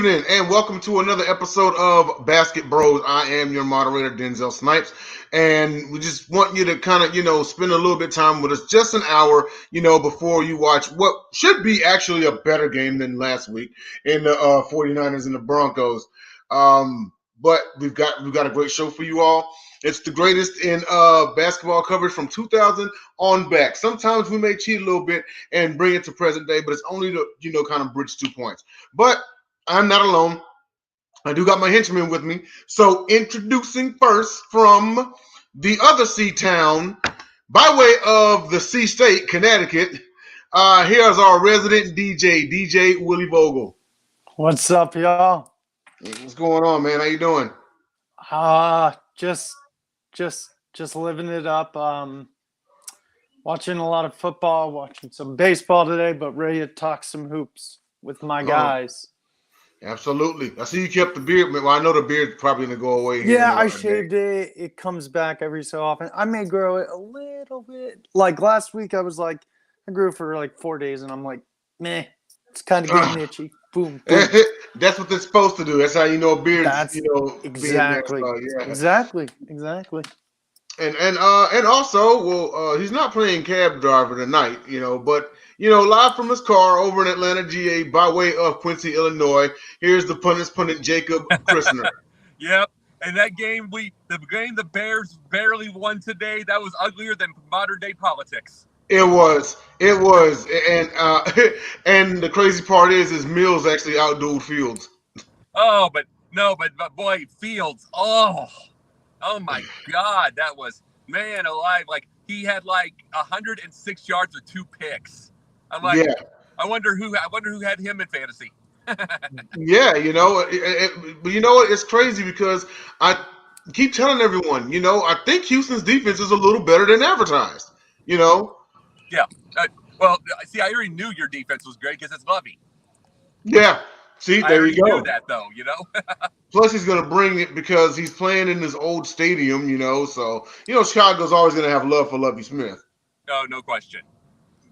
evening, and welcome to another episode of Basketbros. I am your moderator, Denzel Snipes, and we just want you to kind of, spend a little bit of time with us, just an hour, before you watch what should be actually a better game than last week in the 49ers and the Broncos. But we've got a great show for you all. It's the greatest in basketball coverage from 2000 on back. Sometimes we may cheat a little bit and bring it to present day, but it's only to, kind of bridge 2 points. But I'm not alone. I do got my henchmen with me. So introducing first from the other sea town, by way of the sea state, Connecticut, here's our resident DJ Willie Vogel. What's up, y'all? What's going on, man? How you doing? Just living it up. Watching a lot of football, watching some baseball today, but ready to talk some hoops with my guys. Absolutely. I see you kept the beard. Well, I know the beard's probably going to go away. Yeah, I shaved it. It comes back every so often. I may grow it a little bit. Like last week, I was like, I grew for like 4 days, and I'm like, meh, it's kind of getting itchy. Boom, boom. That's what they're supposed to do. That's how you know a beard's, exactly. Yeah. Exactly. And also, well, he's not playing cab driver tonight, but live from his car over in Atlanta, GA, by way of Quincy, Illinois. Here's the pundit Jacob Christner. Yep, and that game the Bears barely won today. That was uglier than modern day politics. It was, and and the crazy part is Mills actually outdueled Fields. Oh, but boy, Fields. Oh my God, that was, man alive. Like, he had like 106 yards with 2 picks. I'm like, yeah. I wonder who had him in fantasy. Yeah, but you know what? It's crazy because I keep telling everyone, I think Houston's defense is a little better than advertised. Yeah. Well, see, I already knew your defense was great because it's Lovey. Yeah. See, there you go. I knew that, though, Plus, he's going to bring it because he's playing in this old stadium, So, Chicago's always going to have love for Lovie Smith. Oh, no question.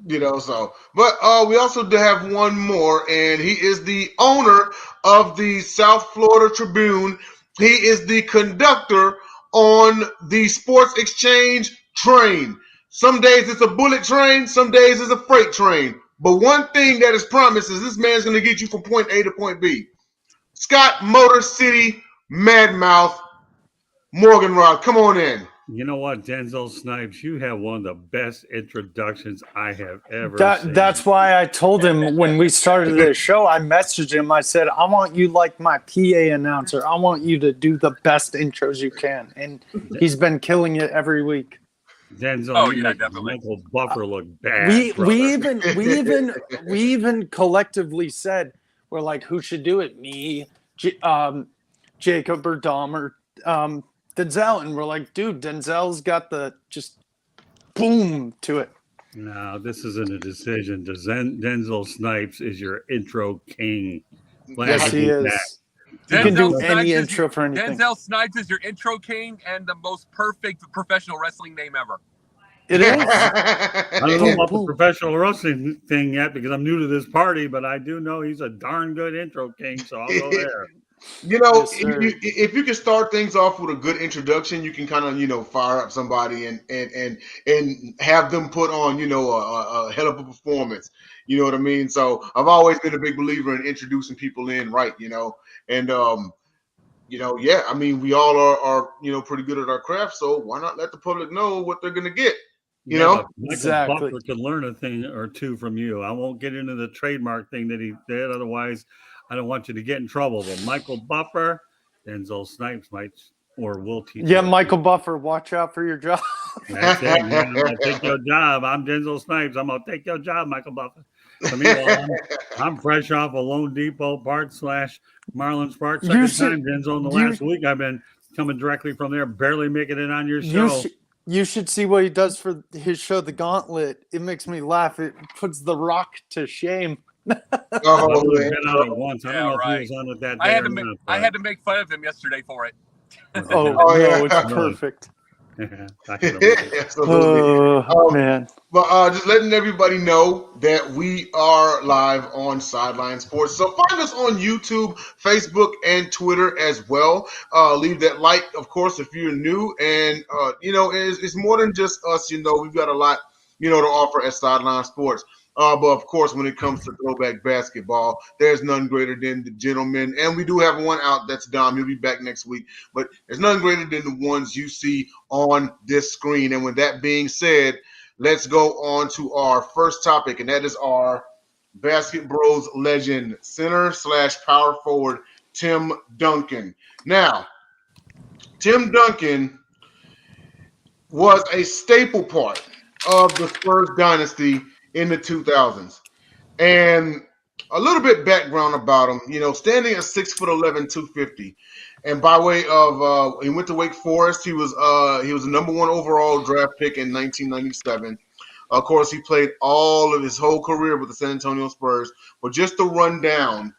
But we also have one more, and he is the owner of the South Florida Tribune. He is the conductor on the Sports Exchange train. Some days it's a bullet train, some days it's a freight train. But one thing that is promised is this man's going to get you from point A to point B. Scott Motor City Madmouth Morganrod, come on in. You know what, Denzel Snipes, you have one of the best introductions I have ever seen. That's why I told him when we started the show, I messaged him. I said, I want you like my PA announcer. I want you to do the best intros you can. And he's been killing it every week. Denzel, definitely. Michael Buffer look bad. We even collectively said, we're like, who should do it? Me, Jacob or Dom or Denzel, and we're like, dude, Denzel's got the just boom to it. No, this isn't a decision. Denzel Snipes is your intro king. Yes, he is. You can do any intro for anything. Denzel Snipes is your intro king and the most perfect professional wrestling name ever. It is. I don't know about the professional wrestling thing yet because I'm new to this party, but I do know he's a darn good intro king, so I'll go there. Yes, if you can start things off with a good introduction, you can kind of fire up somebody and have them put on a hell of a performance. You know what I mean? So I've always been a big believer in introducing people in right, and yeah, I mean we all are pretty good at our craft, so why not let the public know what they're gonna get? Exactly. Buffer could learn a thing or two from you. I won't get into the trademark thing that he did, otherwise I don't want you to get in trouble. But Michael Buffer, Denzel Snipes might or will teach. Yeah, Michael Buffer, watch out for your job. That's it, man. I'll take your job. I'm Denzel Snipes. I'm gonna take your job, Michael Buffer. I mean, I'm fresh off a Lone Depot part / Marlin Sparks. Second time, Denzel. In the last week, I've been coming directly from there, barely making it on your show. You should see what he does for his show, The Gauntlet. It makes me laugh. It puts The Rock to shame. Been out at once. I don't know if he was on it that day. I had to make fun of him yesterday for it. No, it's perfect. Absolutely. Man. But just letting everybody know that we are live on Sideline Sports. So find us on YouTube, Facebook, and Twitter as well. Leave that like, of course, if you're new. And, it's more than just us. We've got a lot, to offer at Sideline Sports. But, of course, when it comes to throwback basketball, there's none greater than the gentlemen. And we do have one out. That's Dom. He'll be back next week. But there's none greater than the ones you see on this screen. And with that being said, let's go on to our first topic, and that is our Basketbros legend, center/power forward, Tim Duncan. Now, Tim Duncan was a staple part of the Spurs dynasty in the 2000s. And a little bit background about him, standing at 6'11", 250. And by way of, he went to Wake Forest. He was a number 1 overall draft pick in 1997. Of course, he played all of his whole career with the San Antonio Spurs. But just to run down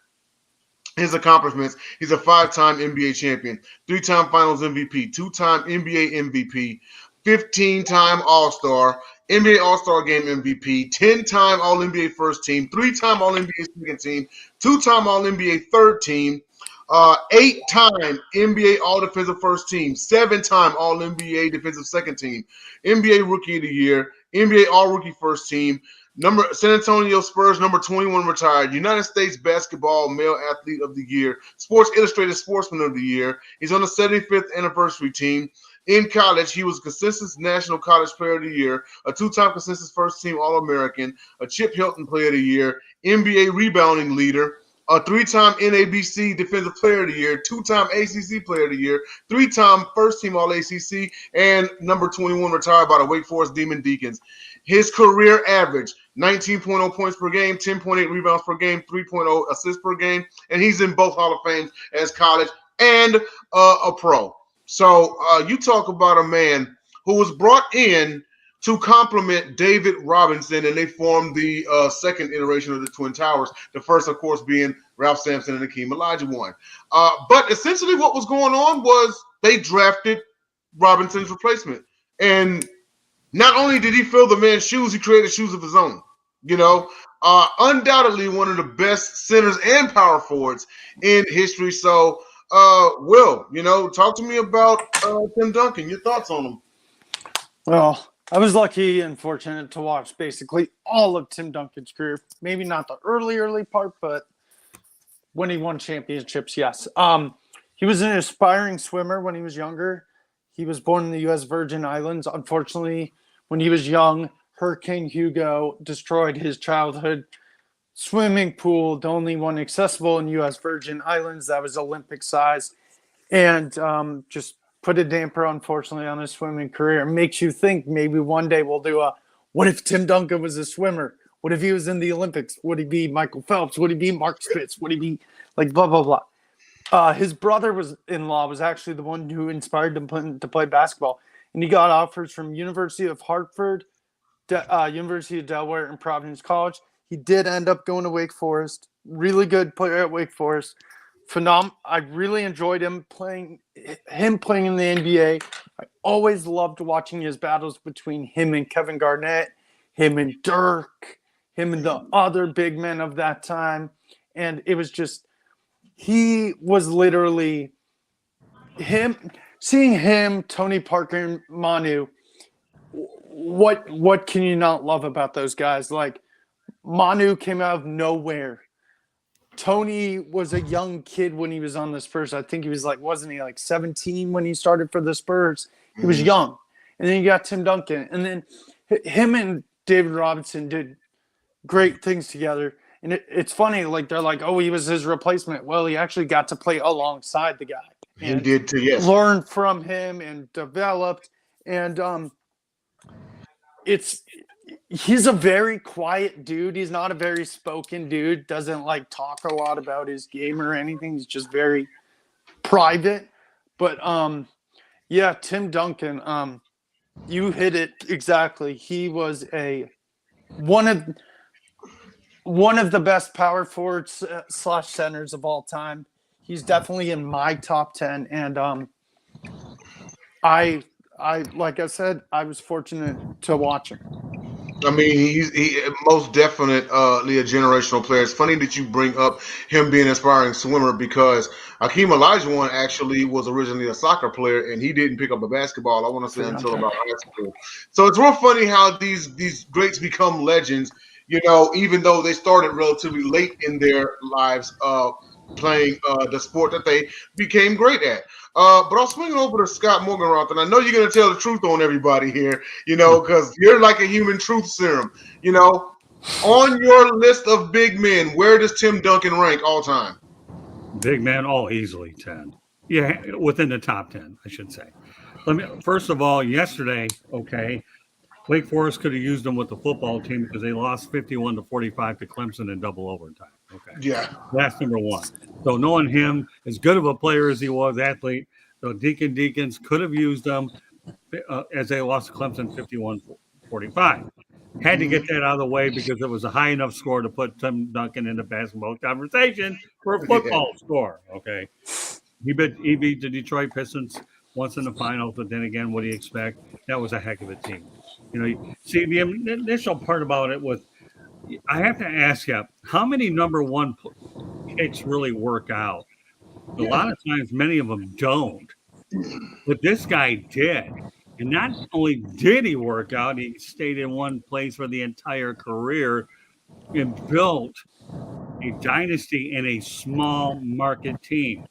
his accomplishments, he's a 5-time NBA champion, 3-time Finals MVP, 2-time NBA MVP, 15-time All-Star, NBA All-Star Game MVP, 10-time All-NBA First Team, 3-time All-NBA Second Team, 2-time All-NBA Third Team, 8-time NBA All-Defensive First Team, 7-time All-NBA Defensive Second Team, NBA Rookie of the Year, NBA All-Rookie First Team, San Antonio Spurs number 21 retired, United States Basketball Male Athlete of the Year, Sports Illustrated Sportsman of the Year. He's on the 75th anniversary team. In college, he was a consensus National College Player of the Year, a 2-time consensus First Team All-American, a Chip Hilton Player of the Year, NBA Rebounding Leader, a 3-time NABC Defensive Player of the Year, 2-time ACC Player of the Year, 3-time First Team All-ACC, and number 21 retired by the Wake Forest Demon Deacons. His career average, 19.0 points per game, 10.8 rebounds per game, 3.0 assists per game, and he's in both Hall of Fames as college and a pro. So you talk about a man who was brought in to complement David Robinson, and they formed the second iteration of the Twin Towers. The first, of course, being Ralph Sampson and Hakeem Olajuwon. But essentially what was going on was they drafted Robinson's replacement. And not only did he fill the man's shoes, he created shoes of his own. Undoubtedly one of the best centers and power forwards in history. So, Will, talk to me about Tim Duncan. Your thoughts on him? Well, I was lucky and fortunate to watch basically all of Tim Duncan's career. Maybe not the early part, but when he won championships, yes. He was an aspiring swimmer when he was younger. He was born in the U.S. Virgin Islands. Unfortunately, when he was young, Hurricane Hugo destroyed his childhood swimming pool, the only one accessible in U.S. Virgin Islands that was Olympic size, and just put a damper, unfortunately, on his swimming career. It makes you think maybe one day we'll do what if Tim Duncan was a swimmer? What if he was in the Olympics? Would he be Michael Phelps? Would he be Mark Spitz? Would he be like blah, blah, blah? His brother-in-law was actually the one who inspired him to play basketball. And he got offers from University of Hartford, University of Delaware, and Providence College. He did end up going to Wake Forest. Really good player at Wake Forest. I really enjoyed him playing in the NBA. I always loved watching his battles between him and Kevin Garnett, him and Dirk, him and the other big men of that time. And it was just, he was literally seeing him, Tony Parker, and Manu. What can you not love about those guys? Like, Manu came out of nowhere. Tony was a young kid when he was on the Spurs. I think he was wasn't he 17 when he started for the Spurs? He was young. And then you got Tim Duncan. And then him and David Robinson did great things together. And it's funny, they're like, oh, he was his replacement. Well, he actually got to play alongside the guy. He did too, yes. Learned from him and developed. And he's a very quiet dude. He's not a very spoken dude. Doesn't talk a lot about his game or anything. He's just very private. But yeah, Tim Duncan, you hit it exactly. He was one of the best power forwards / centers of all time. He's definitely in my top 10, and I like I said, I was fortunate to watch him. I mean, he most definitely a generational player. It's funny that you bring up him being an aspiring swimmer because Hakeem Olajuwon actually was originally a soccer player and he didn't pick up a basketball, I want to say, until about high school. So it's real funny how these greats become legends, even though they started relatively late in their lives playing the sport that they became great at. But I'll swing over to Scott Morgenroth, and I know you're going to tell the truth on everybody here, because you're like a human truth serum. On your list of big men, where does Tim Duncan rank all time? Big man, easily 10. Yeah, within the top 10, I should say. First of all, yesterday, Wake Forest could have used them with the football team because they lost 51-45 to Clemson in double overtime. Okay. Yeah. That's number one. So knowing him, as good of a player as he was, athlete, the Deacons could have used them as they lost to Clemson 51-45. Had to get that out of the way because it was a high enough score to put Tim Duncan in the basketball conversation for a football score. Okay. He beat the Detroit Pistons once in the finals, but then again, what do you expect? That was a heck of a team. See, the initial part about it was, I have to ask you, how many number one picks really work out? A lot of times, many of them don't. But this guy did. And not only did he work out, he stayed in one place for the entire career and built a dynasty in a small market team.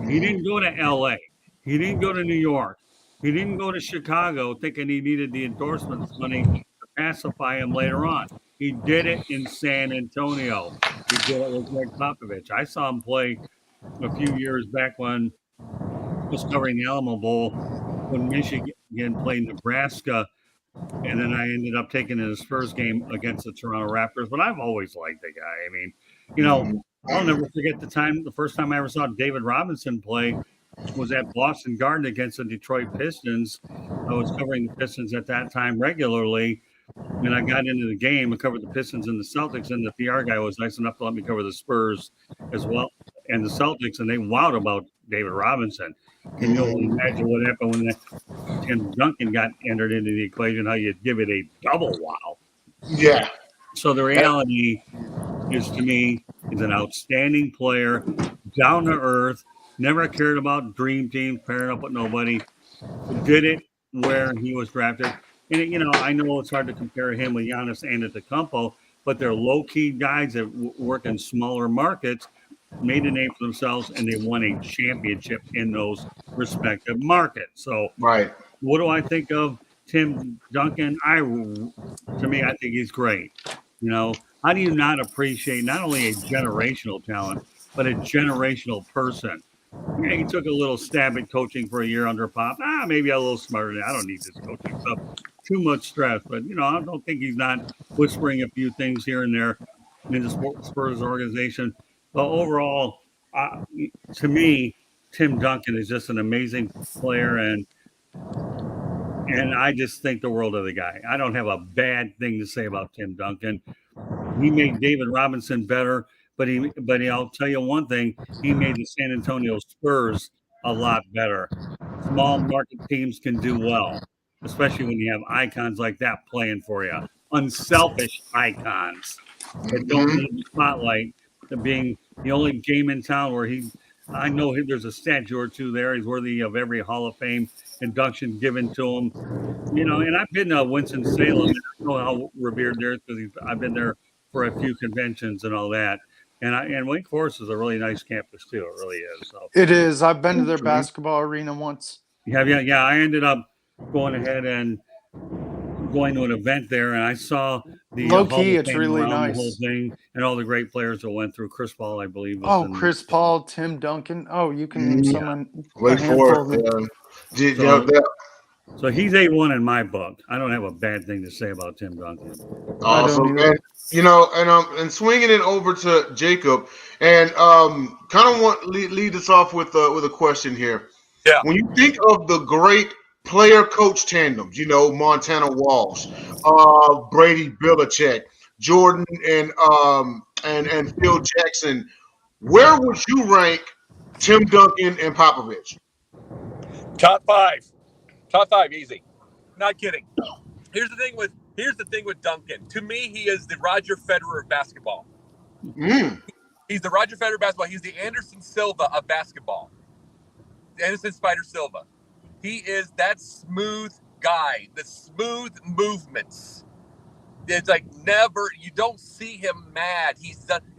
He didn't go to LA. He didn't go to New York. He didn't go to Chicago thinking he needed the endorsements money to pacify him later on. He did it in San Antonio. He did it with Greg Popovich. I saw him play a few years back when I was covering the Alamo Bowl when Michigan played Nebraska, and then I ended up taking his first game against the Toronto Raptors. But I've always liked the guy. I mean, I'll never forget the first time I ever saw David Robinson play was at Boston Garden against the Detroit Pistons. I was covering the Pistons at that time regularly, and I got into the game and covered the Pistons and the Celtics, and the PR guy was nice enough to let me cover the Spurs as well and the Celtics, and they wowed about David Robinson. Can you imagine what happened when Tim Duncan got entered into the equation, how you'd give it a double wow? Yeah. So the reality is, to me, he's an outstanding player, down to earth, never cared about dream teams, pairing up with nobody, did it where he was drafted. And, I know it's hard to compare him with Giannis Antetokounmpo, but they're low-key guys that work in smaller markets, made a name for themselves, and they won a championship in those respective markets. So, right. What do I think of Tim Duncan? I think he's great. How do you not appreciate not only a generational talent, but a generational person? Yeah, he took a little stab at coaching for a year under Pop. Maybe a little smarter than I don't need this coaching stuff. Too much stress. But, I don't think he's not whispering a few things here and there in the Spurs organization. But overall, to me, Tim Duncan is just an amazing player, and I just think the world of the guy. I don't have a bad thing to say about Tim Duncan. He made David Robinson better, but I'll tell you one thing: he made the San Antonio Spurs a lot better. Small market teams can do well, especially when you have icons like that playing for you. Unselfish icons that don't need the spotlight. Being the only game in town where I know there's a statue or two there. He's worthy of every Hall of Fame induction given to him. And I've been to Winston-Salem, and I know how revered there is because I've been there for a few conventions and all that. And Wake Forest is a really nice campus too. It really is. So it is. I've been to their basketball arena once. Yeah. I ended up going ahead and going to an event there, and I saw the low key. It's really nice. The whole thing, and all the great players that went through. Chris Paul, I believe. Chris Paul, Tim Duncan. You can name someone. Wake Forest. So he's A1 in my book. I don't have a bad thing to say about Tim Duncan. Awesome, and swinging it over to Jacob, and kind of want lead us off with a question here. Yeah. When you think of the great player-coach tandems, Montana Walsh, Brady Belichick, Jordan, and Phil Jackson, where would you rank Tim Duncan and Popovich? Top 5. Top 5, easy. Not kidding. Here's the thing with Duncan. To me, he is the Roger Federer of basketball. He's the Roger Federer of basketball. He's the Anderson Silva of basketball. Anderson Spider Silva. He is that smooth guy, the smooth movements. It's like never, you don't see him mad. He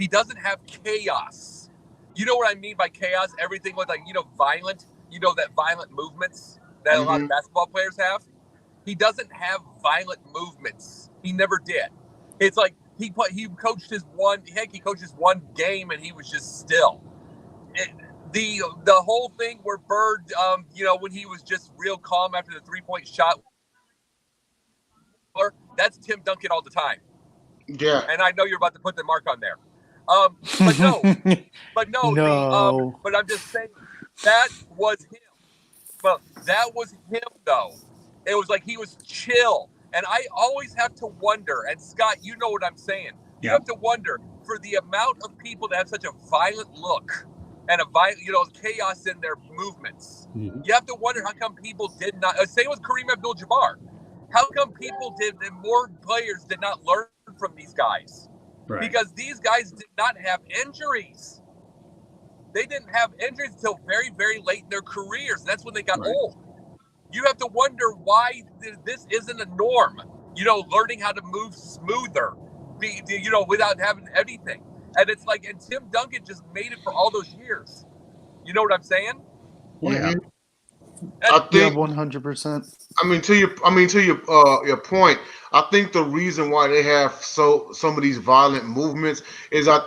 doesn't have chaos. You know what I mean by chaos? Everything with violent, that violent movements that a lot of basketball players have. He doesn't have violent movements. He never did. It's like he coached his one game and he was just still. The whole thing where Bird, when he was just real calm after the 3-point shot, that's Tim Duncan all the time. Yeah. And I know you're about to put the mark on there. But I'm just saying that was him. Well, that was him though. It was like he was chill. And I always have to wonder, and Scott, you know what I'm saying. You have to wonder for the amount of people that have such a violent look and chaos in their movements. Mm-hmm. You have to wonder how come people did not. Same with Kareem Abdul-Jabbar. How come more players did not learn from these guys? Right. Because these guys did not have injuries. They didn't have injuries until very, very late in their careers. That's when they got old. You have to wonder why this isn't a norm. Learning how to move smoother, without having anything. And it's like, and Tim Duncan just made it for all those years. You know what I'm saying? Yeah. I think 100%. To your point, I think the reason why they have some of these violent movements is I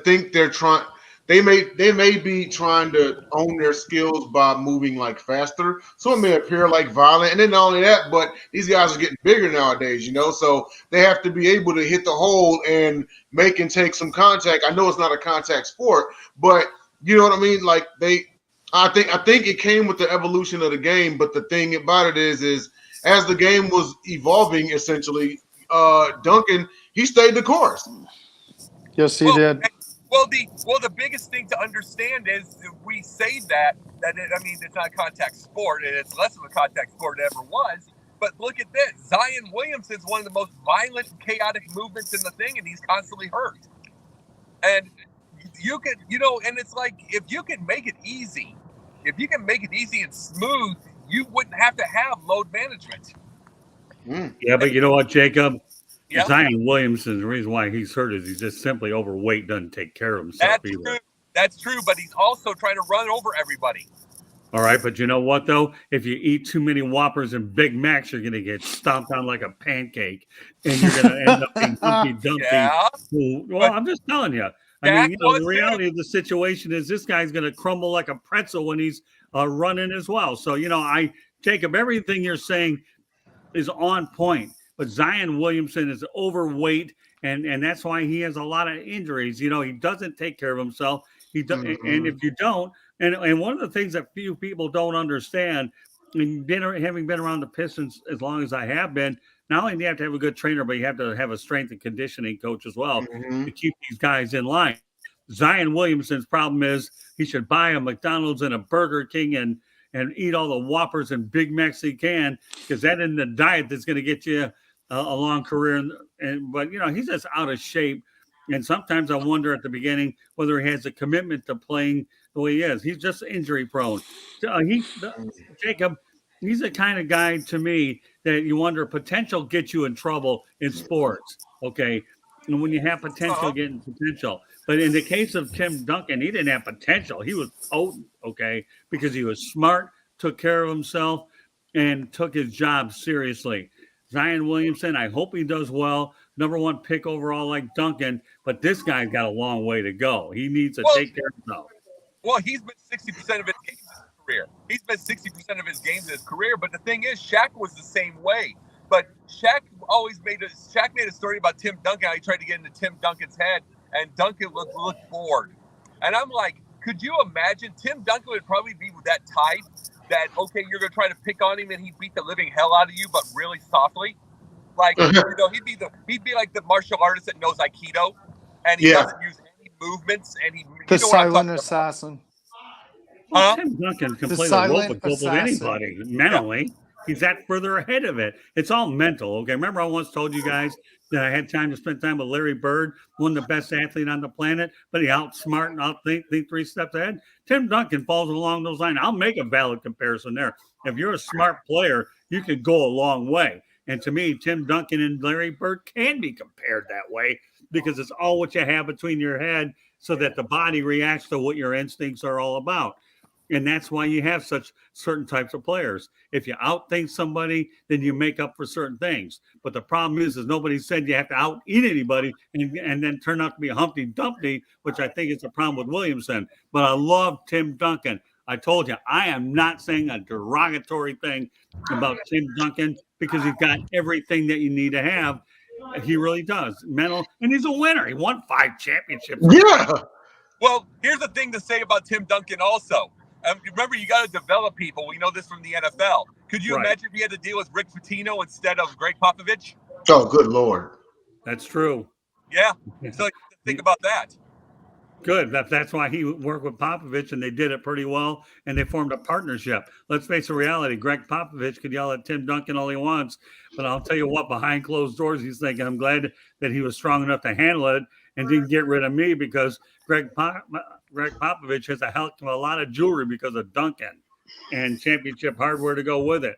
think they may be trying to own their skills by moving like faster, so it may appear like violent. And then not only that, but these guys are getting bigger nowadays, so they have to be able to hit the hole and make and take some contact. I know it's not a contact sport, but you know what I mean. Like I think it came with the evolution of the game. But the thing about it is as the game was evolving, essentially, Duncan, he stayed the course. Yes, he did. The biggest thing to understand is we say that it's not a contact sport and it's less of a contact sport than it ever was. But look at this. Zion Williamson's one of the most violent, chaotic movements in the thing, and he's constantly hurt. And you can, and it's like, if you can make it easy and smooth, you wouldn't have to have load management. Yeah, but you know what, Jacob? Yeah. Zion Williamson, the reason why he's hurt is he's just simply overweight, doesn't take care of himself either. That's true, but he's also trying to run over everybody. All right, but you know what, though? If you eat too many Whoppers and Big Macs, you're going to get stomped on like a pancake, and you're going to end up being Dumpty. Yeah. Well, I'm just telling you. The reality of the situation is this guy's going to crumble like a pretzel when he's running as well. So, Jacob, everything you're saying is on point. But Zion Williamson is overweight, and that's why he has a lot of injuries. He doesn't take care of himself. He does, and if you don't, and one of the things that few people don't understand, having been around the Pistons as long as I have been, not only do you have to have a good trainer, but you have to have a strength and conditioning coach as well to keep these guys in line. Zion Williamson's problem is he should buy a McDonald's and a Burger King and eat all the Whoppers and Big Macs he can, because that isn't the diet that's going to get you a long career. But he's just out of shape. And sometimes I wonder at the beginning whether he has a commitment to playing the way he is. He's just injury prone. Jacob, he's the kind of guy to me that you wonder potential gets you in trouble in sports. Okay. And when you have potential, getting potential. But in the case of Tim Duncan, he didn't have potential. He was potent, okay, because he was smart, took care of himself, and took his job seriously. Zion Williamson, I hope he does well. Number 1 pick overall like Duncan, but this guy's got a long way to go. He needs to take care of himself. Well, he's been 60% of his games in his career. He's been 60% of his games in his career, but the thing is, Shaq was the same way. But Shaq made a story about Tim Duncan. He tried to get into Tim Duncan's head, and Duncan looked bored. And I'm like, could you imagine? Tim Duncan would probably be that type that, okay, you're going to try to pick on him and he'd beat the living hell out of you, but really softly. Like, he'd be like the martial artist that knows Aikido, and he doesn't use any movements, and the silent assassin. Well, Tim Duncan can play the rope with anybody mentally. he's that further ahead of it. It's all mental. Okay. Remember, I once told you guys that I had time to spend time with Larry Bird, one of the best athletes on the planet, but he outsmart and think 3 steps ahead. Tim Duncan falls along those lines. I'll make a valid comparison there. If you're a smart player, you could go a long way. And to me, Tim Duncan and Larry Bird can be compared that way because it's all what you have between your head so that the body reacts to what your instincts are all about. And that's why you have such certain types of players. If you outthink somebody, then you make up for certain things. But the problem is nobody said you have to out-eat anybody and then turn out to be a Humpty Dumpty, which I think is the problem with Williamson. But I love Tim Duncan. I told you, I am not saying a derogatory thing about Tim Duncan because he's got everything that you need to have. He really does. Mental, and he's a winner. He won 5 championships. Yeah. Well, here's the thing to say about Tim Duncan also. Remember, you got to develop people. We know this from the NFL. Could you imagine if he had to deal with Rick Pitino instead of Greg Popovich? Oh, good Lord. That's true. Yeah. So think about that. Good. That's why he worked with Popovich, and they did it pretty well, and they formed a partnership. Let's face the reality. Greg Popovich could yell at Tim Duncan all he wants, but I'll tell you what, behind closed doors, he's thinking, I'm glad that he was strong enough to handle it and didn't get rid of me because Greg Popovich has a hell of a lot of jewelry because of Duncan and championship hardware to go with it.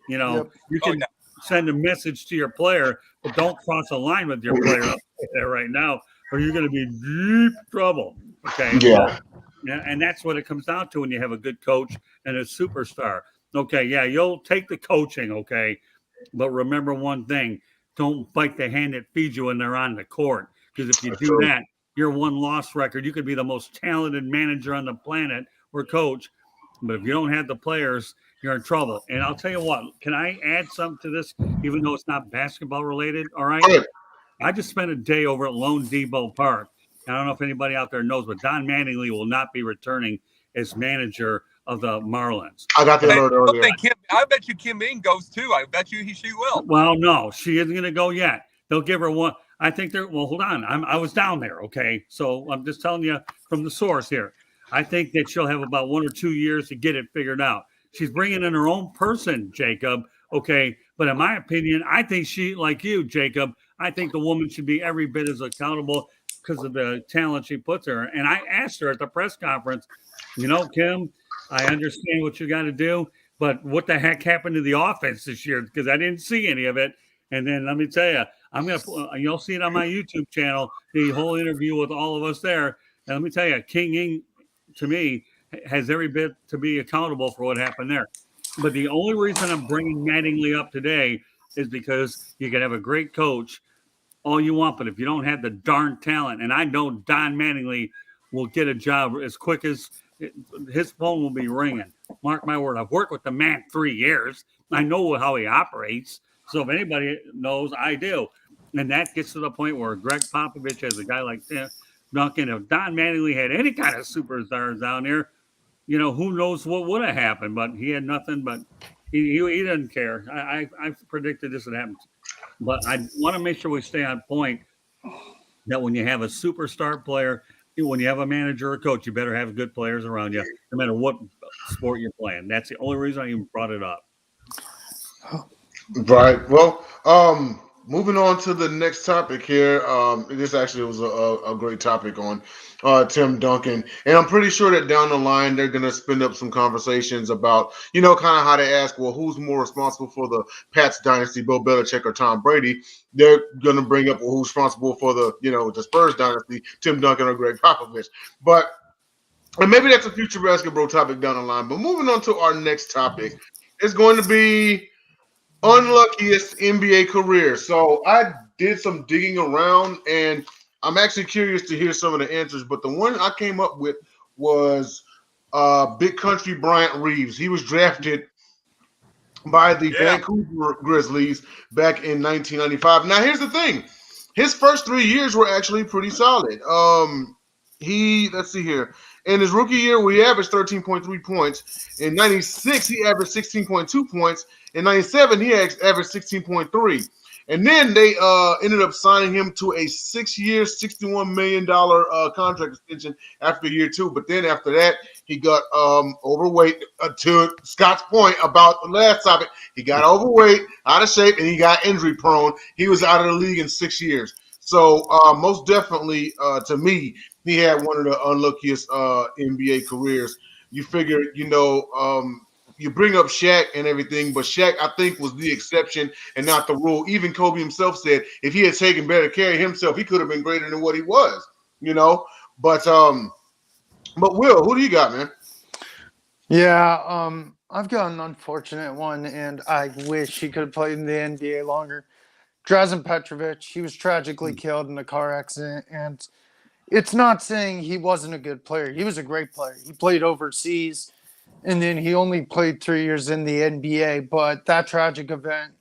You know, you can send a message to your player, but don't cross a line with your player there right now, or you're going to be deep trouble. Okay. Yeah. And that's what it comes down to when you have a good coach and a superstar. Okay. Yeah. You'll take the coaching. Okay. But remember one thing, don't bite the hand that feeds you when they're on the court. Because if you do that, your 1-loss record, you could be the most talented manager on the planet or coach. But if you don't have the players, you're in trouble. And I'll tell you what, can I add something to this, even though it's not basketball related? All right. I just spent a day over at Lone Depot Park. I don't know if anybody out there knows, but Don Mattingly will not be returning as manager of the Marlins. I got the alert earlier. I bet you Kim Ng goes too. I bet you she will. Well, no, she isn't going to go yet. They'll give her one. I think they're, well, hold on. I was down there, okay? So I'm just telling you from the source here. I think that she'll have about 1 or 2 years to get it figured out. She's bringing in her own person, Jacob, okay? But in my opinion, I think she, like you, Jacob, I think the woman should be every bit as accountable because of the talent she puts her. And I asked her at the press conference, you know, Kim, I understand what you got to do, but what the heck happened to the offense this year? Because I didn't see any of it. And then let me tell you, you'll see it on my YouTube channel, the whole interview with all of us there. And let me tell you, King Ng, to me, has every bit to be accountable for what happened there. But the only reason I'm bringing Mattingly up today is because you can have a great coach all you want, but if you don't have the darn talent, and I know Don Mattingly will get a job as quick as his phone will be ringing. Mark my word. I've worked with the man 3 years. I know how he operates. So if anybody knows, I do. And that gets to the point where Greg Popovich has a guy like Duncan. If Don Mattingly had any kind of superstars down there, you know, who knows what would have happened. But he had nothing, but he doesn't care. I predicted this would happen. But I want to make sure we stay on point that when you have a superstar player, when you have a manager or coach, you better have good players around you, no matter what sport you're playing. That's the only reason I even brought it up. Right. Well, moving on to the next topic here. This actually was a great topic on Tim Duncan. And I'm pretty sure that down the line, they're going to spin up some conversations about, you know, kind of how they ask, well, who's more responsible for the Pats dynasty, Bill Belichick or Tom Brady? They're going to bring up, well, who's responsible for the, you know, the Spurs dynasty, Tim Duncan or Greg Popovich. But, and maybe that's a future basketball topic down the line. But moving on to our next topic, it's going to be unluckiest NBA career. So I did some digging around, and I'm actually curious to hear some of the answers. But the one I came up with was Big Country Bryant Reeves. He was drafted by the Vancouver Grizzlies back in 1995. Now, here's the thing. His first 3 years were actually pretty solid. Let's see here. In his rookie year, we averaged 13.3 points. In 96, he averaged 16.2 points. In 97, he averaged 16.3. And then they ended up signing him to a 6-year, $61 million contract extension after year 2. But then after that, he got overweight. To Scott's point about the last topic, he got overweight, out of shape, and he got injury prone. He was out of the league in 6 years. So most definitely, to me, he had one of the unluckiest NBA careers. You figure, you bring up Shaq and everything, but Shaq, I think, was the exception and not the rule. Even Kobe himself said if he had taken better care of himself, he could have been greater than what he was, But Will, who do you got, man? Yeah, I've got an unfortunate one, and I wish he could have played in the NBA longer. Drazen Petrovic, he was tragically killed in a car accident, and it's not saying he wasn't a good player. He was a great player. He played overseas, and then he only played 3 years in the NBA, but that tragic event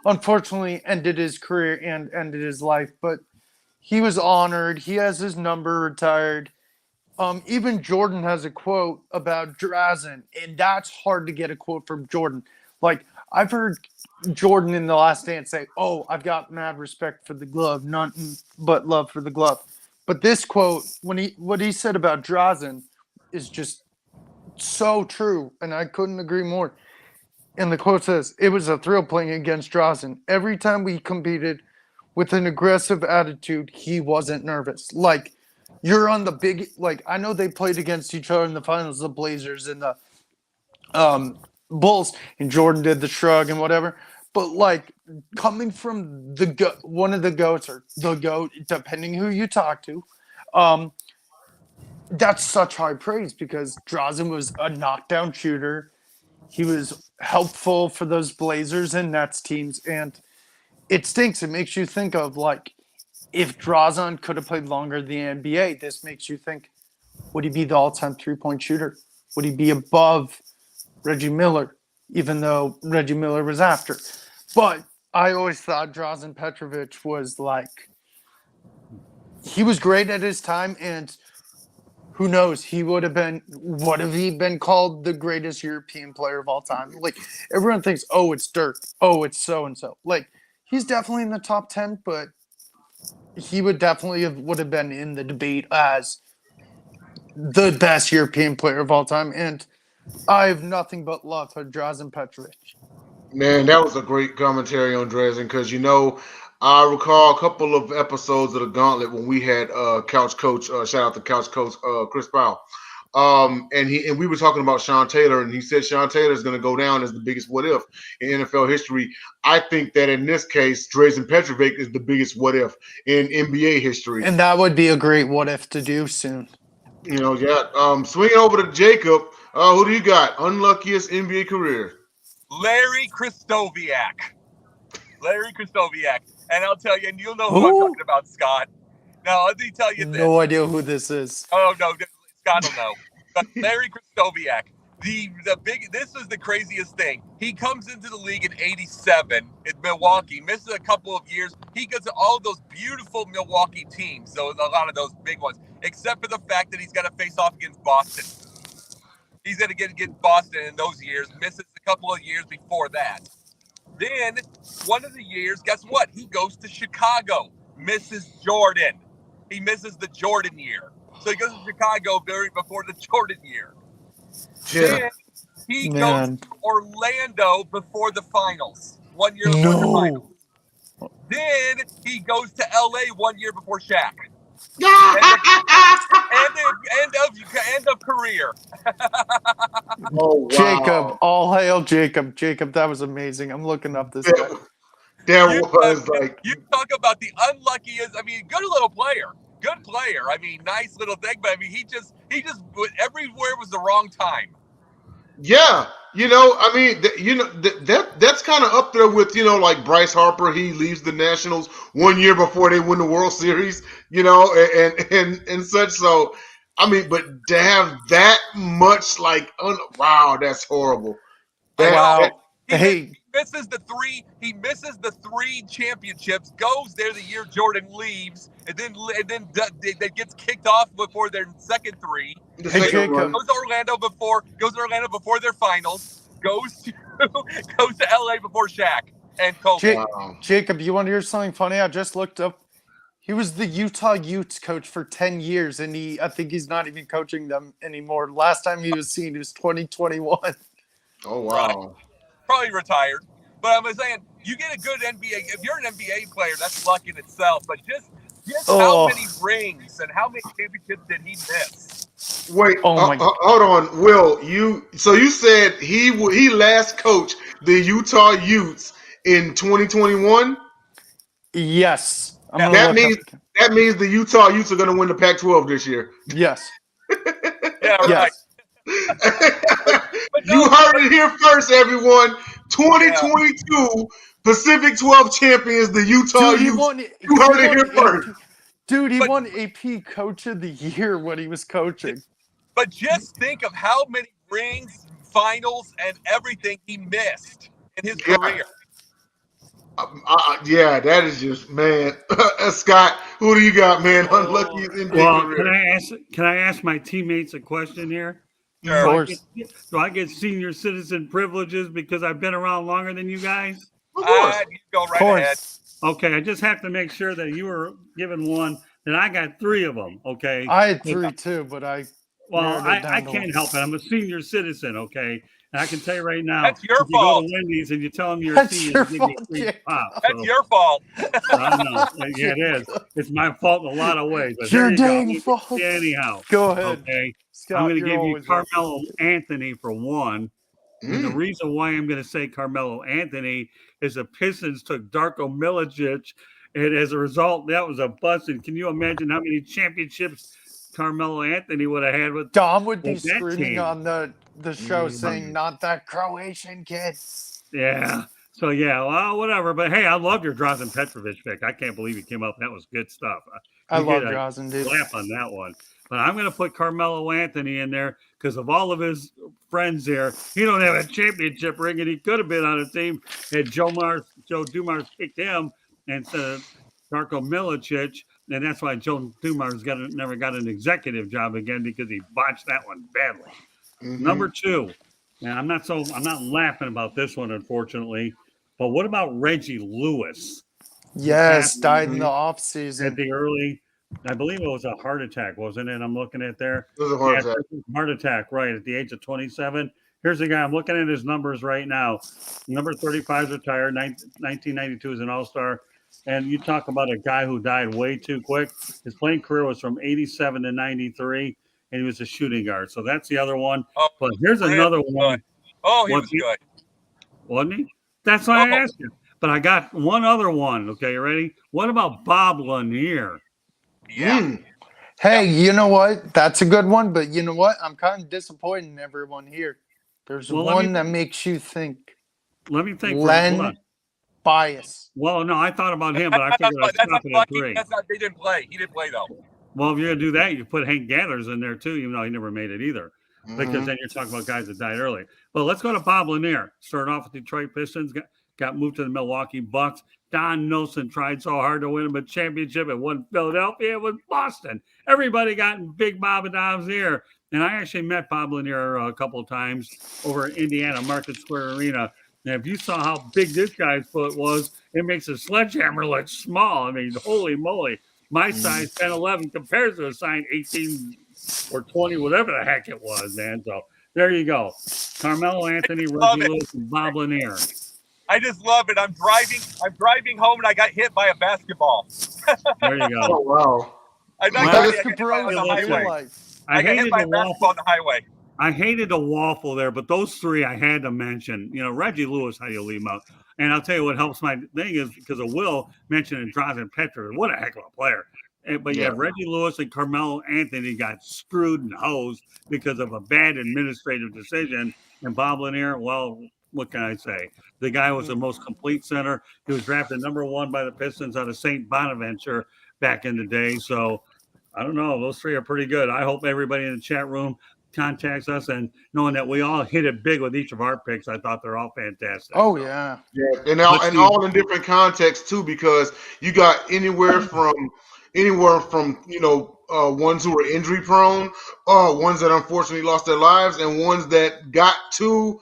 unfortunately ended his career and ended his life, but he was honored. He has his number retired. Even Jordan has a quote about Drazen, and that's hard to get a quote from Jordan. Like, I've heard Jordan in The Last Dance say, "Oh, I've got mad respect for the glove, nothing but love for the glove." But this quote, what he said about Drazen, is just so true, and I couldn't agree more. And the quote says, "It was a thrill playing against Drazen. Every time we competed with an aggressive attitude, he wasn't nervous." Like, you're on the big, like, I know they played against each other in the finals, the Blazers and the Bulls, and Jordan did the shrug and whatever. But, like, coming from one of the GOATs, or the GOAT, depending who you talk to, that's such high praise, because Drazen was a knockdown shooter. He was helpful for those Blazers and Nets teams, and it stinks. It makes you think of, like, if Drazen could have played longer in the NBA, this makes you think, would he be the all-time three-point shooter? Would he be above Reggie Miller, even though Reggie Miller was after? But I always thought Drazen Petrovic was, like, he was great at his time, and who knows, would have he been called the greatest European player of all time? Like, everyone thinks, oh, it's Dirk, oh, it's so-and-so. Like, he's definitely in the top 10, but he would have been in the debate as the best European player of all time. And I have nothing but love for Drazen Petrovic. Man, that was a great commentary on Drazen, because I recall a couple of episodes of the Gauntlet when we had Couch Coach, shout out to Couch Coach Chris Powell. And we were talking about Sean Taylor, and he said Sean Taylor is going to go down as the biggest what if in NFL history. I think that in this case, Drazen Petrovic is the biggest what if in NBA history. And that would be a great what if to do soon. Swinging over to Jacob, who do you got? Unluckiest NBA career? Larry Christoviak. And I'll tell you, and you'll know who I'm talking about, Scott. Now, let me tell you this. No idea who this is. Oh, no, Scott will know. But Larry Christoviak, this was the craziest thing. He comes into the league in 87 in Milwaukee, misses a couple of years. He gets to all those beautiful Milwaukee teams, so a lot of those big ones, except for the fact that he's got to face off against Boston. He's going to get against Boston in those years, misses a couple of years before that. Then, one of the years, guess what? He goes to Chicago, misses Jordan. He misses the Jordan year. So he goes to Chicago very before the Jordan year. Yeah. Then he goes to Orlando before the finals. 1 year before the finals. Then he goes to LA 1 year before Shaq. End of career. Oh, wow. Jacob, all hail Jacob. Jacob, that was amazing. I'm looking up this guy. You talk about the unluckiest. I mean, good little player. Good player. I mean, nice little thing, but I mean, he just everywhere was the wrong time. Yeah, I mean, that's kind of up there with, like Bryce Harper. He leaves the Nationals 1 year before they win the World Series, and such. So, I mean, but to have that much, like, wow, that's horrible. Hey. He misses the three championships, goes there the year Jordan leaves, and then gets kicked off before their second three. Goes to Orlando before their finals, goes to LA before Shaq. and Kobe. Jacob, you want to hear something funny? I just looked up. He was the Utah Utes coach for 10 years, and I think he's not even coaching them anymore. Last time he was seen was 2021. Oh, wow. Right. Probably retired. But I'm saying, you get a good NBA. If you're an NBA player, that's luck in itself. But just how many rings and how many championships did he miss? Wait, hold on, Will. You said he last coached the Utah Utes in 2021? Yes. That means the Utah Utes are going to win the Pac-12 this year. Yes. Yeah, right. But you heard it here first, everyone. 2022 Pacific 12 champions, the Utah Utes. You heard it here first. Dude, he won AP Coach of the Year when he was coaching. But just think of how many rings, finals, and everything he missed in his career. Yeah, that is just, man. Scott, who do you got, man? Unlucky in career. Can I ask my teammates a question here? Of course. Do I get senior citizen privileges because I've been around longer than you guys? Of course. You go right ahead. Okay, I just have to make sure that you were given one, that I got 3 of them, okay? I had 3 too, but I can't help it. I'm a senior citizen, okay? And I can tell you right now, that's your if fault. You go to Wendy's and you tell them you're that's a senior, your they fault, give you a free pop. That's your fault. I know. Yeah, it is. It's my fault in a lot of ways. But your dang fault. Anyhow. Go ahead. Okay. Scott, I'm going to give you Carmelo Anthony for 1. And the reason why I'm going to say Carmelo Anthony is the Pistons took Darko Milicic, and as a result, that was a bust. And can you imagine how many championships Carmelo Anthony would have had with Dom would be that screaming team? on the show saying, "Not that Croatian kid." Yeah. So, yeah, well, whatever. But, hey, I love your Drazen Petrovic pick. I can't believe he came up. That was good stuff. I love Drazen, dude. Laugh on that one. But I'm going to put Carmelo Anthony in there because of all of his friends there. He don't have a championship ring, and he could have been on a team had Joe Dumars picked him instead of Darko Milicic, and that's why Joe Dumars never got an executive job again because he botched that one badly. Mm-hmm. Number 2, and I'm not laughing about this one, unfortunately, but what about Reggie Lewis? Yes, died in the offseason. At the early, I believe it was a heart attack, wasn't it? I'm looking at there. It was a heart attack. Heart attack, right, at the age of 27. Here's the guy. I'm looking at his numbers right now. Number 35 is retired. 1992 is an all-star. And you talk about a guy who died way too quick. His playing career was from 87 to 93, and he was a shooting guard. So that's the other one. Oh, but here's another one. Oh, he was good. Wasn't he? That's why I asked you. But I got one other one. Okay, you ready? What about Bob Lanier? Yeah. Hey, you know what? That's a good one, but you know what? I'm kind of disappointed in everyone here. There's one that makes you think. Let me think. Len Bias. Well, no, I thought about him, but I figured I'd stop it at 3. They didn't play. He didn't play, though. Well, if you're going to do that, you put Hank Gathers in there, too, even though he never made it either. Because then you're talking about guys that died early. But let's go to Bob Lanier. Started off with Detroit Pistons, got moved to the Milwaukee Bucks. Don Nelson tried so hard to win him a championship. It wasn't Philadelphia. It was Boston. Everybody got in Big Bob and Dom's ear. And I actually met Bob Lanier a couple of times over in Indiana, Market Square Arena. And if you saw how big this guy's foot was, it makes a sledgehammer look small. I mean, holy moly. My size, 10, 11, compares to a size 18 or 20, whatever the heck it was, man. So there you go. Carmelo Anthony, Reggie Lewis, and Bob Lanier. I just love it. I'm driving home, and I got hit by a basketball. There you go. Oh, wow. I got hit by on the highway. I got hit by a basketball on the highway. I hated the waffle there, but those 3 I had to mention. You know, Reggie Lewis, how you leave him out. And I'll tell you what helps my thing is because of Will mentioning Drazen Petrovic. What a heck of a player. But yeah, Reggie Lewis and Carmelo Anthony got screwed and hosed because of a bad administrative decision. And Bob Lanier, well, what can I say? The guy was the most complete center. He was drafted number 1 by the Pistons out of St. Bonaventure back in the day. So I don't know. Those 3 are pretty good. I hope everybody in the chat room contacts us, and knowing that we all hit it big with each of our picks, I thought they're all fantastic. Oh, yeah. And all in different contexts, too, because you got anywhere from ones who were injury prone, ones that unfortunately lost their lives, and ones that got to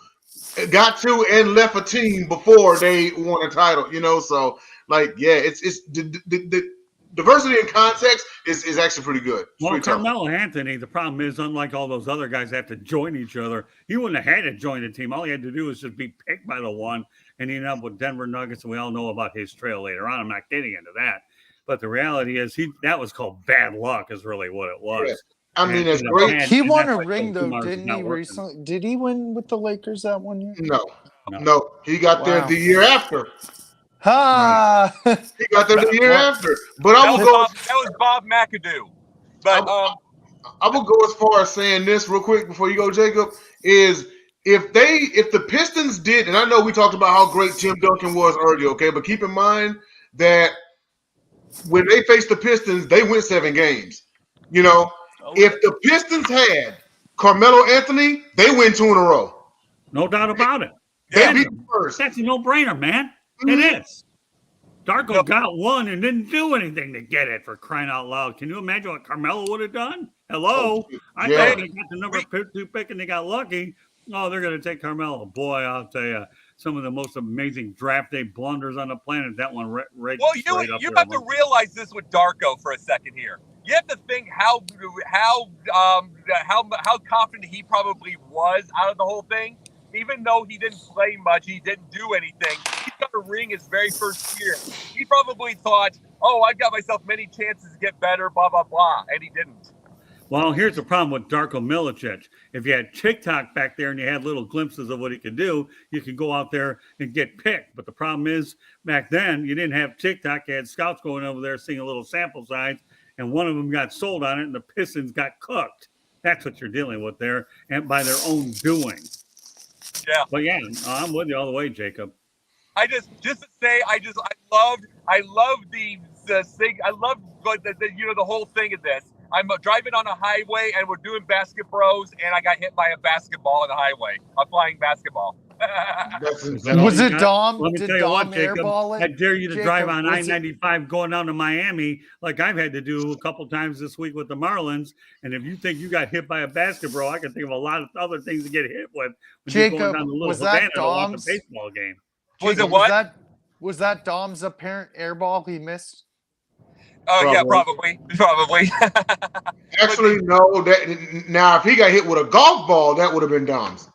got to and left a team before they won a title. So it's the diversity in context is actually pretty good. It's Well, pretty tough. Carmelo Anthony, the problem is, unlike all those other guys that have to join each other, he wouldn't have had to join the team. All he had to do was just be picked by the one, and he ended up with Denver Nuggets, and we all know about his trail later on. I'm not getting into that. But the reality is that was called bad luck is really what it was. Yeah. I mean, it's great. He won a ring, though, didn't he, recently? Did he win with the Lakers that 1 year? No. He got there the year after. Ha! Right. He got there the year after. But that was Bob McAdoo. But I will go as far as saying this real quick before you go, Jacob, is if the Pistons did, and I know we talked about how great Tim Duncan was earlier, okay, but keep in mind that when they faced the Pistons, they went 7 games. If the Pistons had Carmelo Anthony, they win 2 in a row. No doubt about it. They beat them first. That's a no-brainer, man. Mm-hmm. It is. Darko got one and didn't do anything to get it, for crying out loud. Can you imagine what Carmelo would have done? Hello? I thought they got the number 2 pick and they got lucky. Oh, they're going to take Carmelo. Boy, I'll tell you, some of the most amazing draft day blunders on the planet. That one right well, you have to realize this with Darko for a second here. You have to think how confident he probably was out of the whole thing. Even though he didn't play much, he didn't do anything. He got a ring his very first year. He probably thought, "Oh, I've got myself many chances to get better." Blah blah blah, and he didn't. Well, here's the problem with Darko Milicic. If you had TikTok back there and you had little glimpses of what he could do, you could go out there and get picked. But the problem is, back then, you didn't have TikTok. You had scouts going over there seeing a little sample size, and one of them got sold on it, and the Pistons got cooked. That's what you're dealing with there, and by their own doing. Yeah. But yeah, I'm with you all the way, Jacob. I just to say, I loved the whole thing of this. I'm driving on a highway and we're doing Basketbros, and I got hit by a basketball on the highway, a flying basketball. Was it Dom? Let me tell you what, Jacob. I dare you to drive on I-95 going down to Miami like I've had to do a couple times this week with the Marlins. And if you think you got hit by a basketball, I can think of a lot of other things to get hit with. Jacob, was that Dom's baseball game? Was it what? Was that Dom's apparent airball he missed? Oh yeah, probably. Actually, no. Now, if he got hit with a golf ball, that would have been Dom's.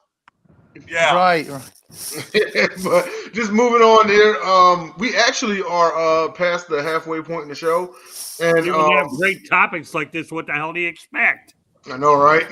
Yeah. Right. But just moving on here, we actually are past the halfway point in the show, and you have great topics like this. What the hell do you expect? I know, right?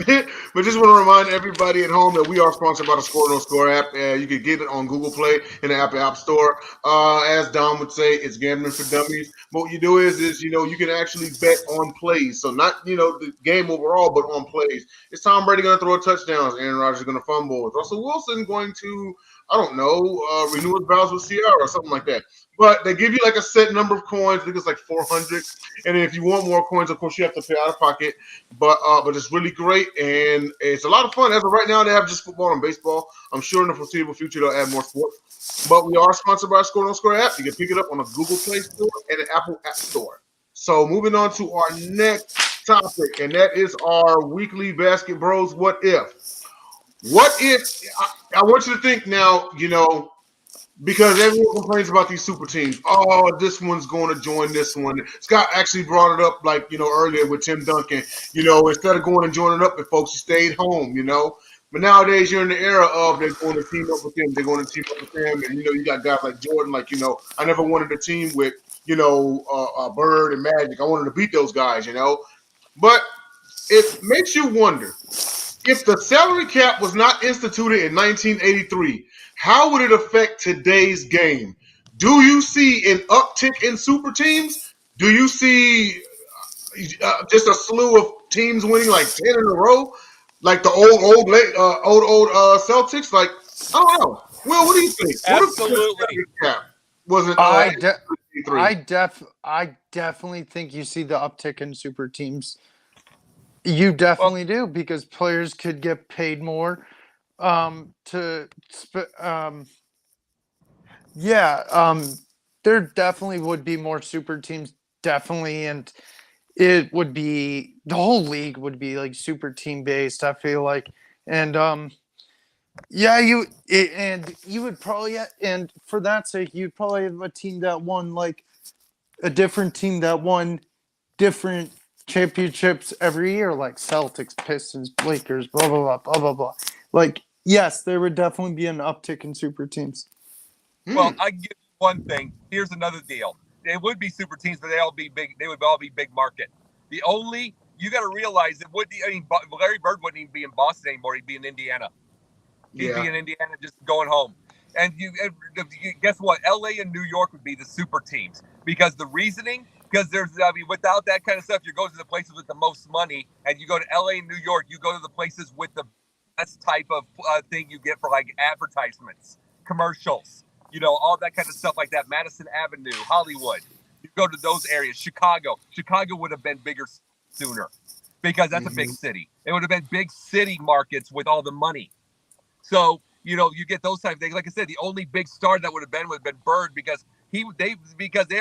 But just want to remind everybody at home that we are sponsored by the Score No Score app. You can get it on Google Play and the Apple App Store. As Dom would say, it's gambling for dummies. But what you do is you can actually bet on plays. So not, the game overall, but on plays. Is Tom Brady going to throw a touchdown? Is Aaron Rodgers going to fumble? Is Russell Wilson going to, renew his vows with Ciara or something like that? But they give you like a set number of coins. I think it's like 400. And then if you want more coins, of course, you have to pay out of pocket. But it's really great, and it's a lot of fun. As of right now, they have just football and baseball. I'm sure in the foreseeable future they'll add more sports. But we are sponsored by Score No Score app. You can pick it up on the Google Play Store and the Apple App Store. So moving on to our next topic, and that is our weekly Basketbros What If. What if – I want you to think now, because everyone complains about these super teams. Oh, this one's going to join this one. Scott actually brought it up earlier with Tim Duncan. Instead of going and joining up with folks, you stayed home, But nowadays you're in the era of they're going to team up with them. They're going to team up with them. And, you got guys like Jordan, I never wanted to team with, Bird and Magic. I wanted to beat those guys, But it makes you wonder, if the salary cap was not instituted in 1983, how would it affect today's game? Do you see an uptick in super teams? Do you see just a slew of teams winning like 10 in a row? Like the old Celtics? Like, I don't know. Will, what do you think? Absolutely. I definitely think you see the uptick in super teams. You definitely do, because players could get paid more. There definitely would be more super teams, definitely, and it would be, the whole league would be like super team based, I feel like. And Yeah, and you would probably, and for that sake, you'd probably have a team that won like a different team that won different championships every year, like Celtics, Pistons, Lakers, blah blah blah blah blah blah. Like, yes, there would definitely be an uptick in super teams. Well, I give you one thing. Here's another deal. They would be super teams, but they would all be big market. The only you got to realize it would. I mean, Larry Bird wouldn't even be in Boston anymore. He'd be in Indiana. He'd be in Indiana, just going home. And you guess what? LA and New York would be the super teams because the reasoning. Because without that kind of stuff, you go to the places with the most money, and you go to LA and New York. You go to the places with the best type of thing you get for like advertisements, commercials. All that kind of stuff like that. Madison Avenue, Hollywood. You go to those areas. Chicago would have been bigger sooner because that's a big city. It would have been big city markets with all the money. So, you get those type of things. Like I said, the only big star that would have been Bird because they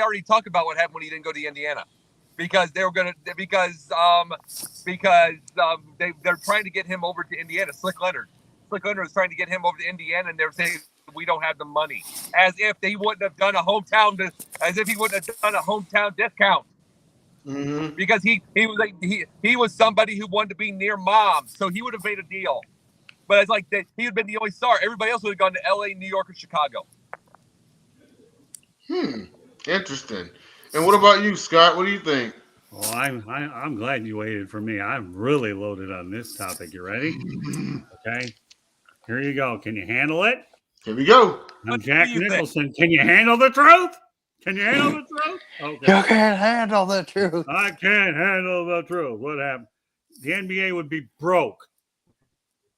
already talked about what happened when he didn't go to Indiana. Because they're trying to get him over to Indiana. Slick Leonard was trying to get him over to Indiana, and they're saying we don't have the money, as if he wouldn't have done a hometown discount. Mm-hmm. Because he was somebody who wanted to be near mom, so he would have made a deal. But it's like he would have been the only star. Everybody else would have gone to L.A., New York, or Chicago. Interesting. And what about you, Scott? What do you think? Well, I'm glad you waited for me. I'm really loaded on this topic. You ready? Okay. Here you go. Can you handle it? Here we go. I'm Jack Nicholson. Can you handle the truth? Can you handle the truth? Okay. You can't handle the truth. I can't handle the truth. What happened? The NBA would be broke.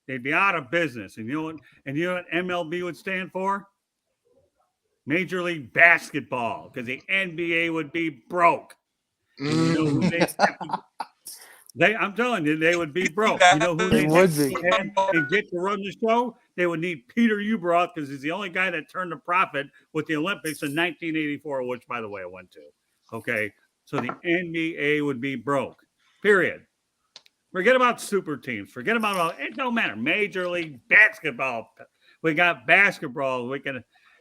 They'd be out of business. And you know what MLB would stand for? Major League Basketball, because the NBA would be broke. You know who I'm telling you, they would be broke. You know who they would get to run the show? They would need Peter Ueberroth because he's the only guy that turned a profit with the Olympics in 1984, which, by the way, I went to. Okay, so the NBA would be broke. Period. Forget about super teams. Forget about all. It don't matter. Major League Basketball. We got basketball.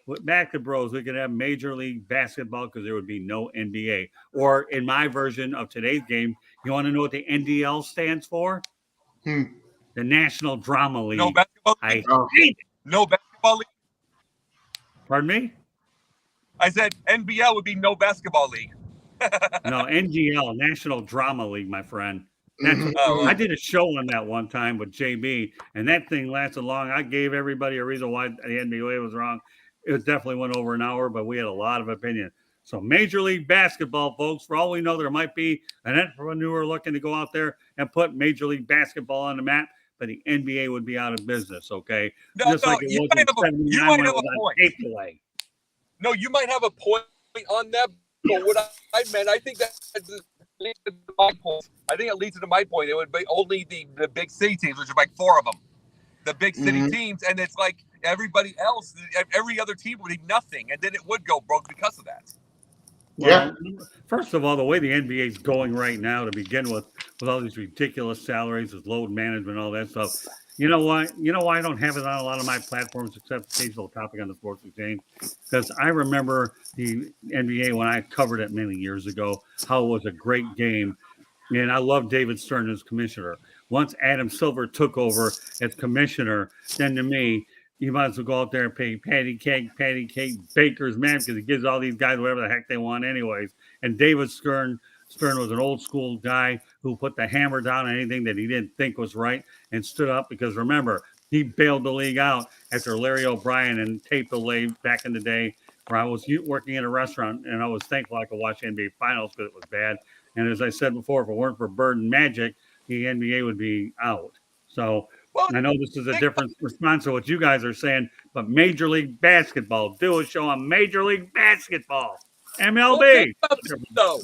With Basketbros, we could have Major League Basketball because there would be no NBA. Or in my version of today's game, you want to know what the NDL stands for? The National Drama League. No basketball league. I hate it. No basketball league. Pardon me? I said NBL would be no basketball league. No, NGL, National Drama League, my friend. I did a show on that one time with JB, and that thing lasted long. I gave everybody a reason why the NBA was wrong. It definitely went over an hour, but we had a lot of opinion. So Major League Basketball, folks, for all we know, there might be an entrepreneur looking to go out there and put Major League Basketball on the map, but the NBA would be out of business, okay? Just like it was in 79 when it was on tape delay. No, you might have a point on that, but what I meant, I think that leads to my point. I think it leads to my point. It would be only the big city teams, which are like 4 of them. The big city teams, and it's like everybody else, every other team would need nothing, and then it would go broke because of that. Well, first of all, the way the NBA is going right now to begin with all these ridiculous salaries, with load management, all that stuff. You know why? I don't have it on a lot of my platforms except occasional topic on the Sports Exchange, because I remember the NBA when I covered it many years ago, how it was a great game. And I love David Stern as commissioner. Once Adam Silver took over as commissioner, then to me, you might as well go out there and pay patty cake, bakers, man, because he gives all these guys whatever the heck they want anyways. And David Stern was an old school guy who put the hammer down on anything that he didn't think was right and stood up, because remember, he bailed the league out after Larry O'Brien and tape delay back in the day, where I was working in a restaurant and I was thankful I could watch NBA Finals because it was bad. And as I said before, if it weren't for Bird and Magic, the NBA would be out. So I know this is a different response to what you guys are saying, but Major League Basketball, do a show on Major League Basketball. MLB. No.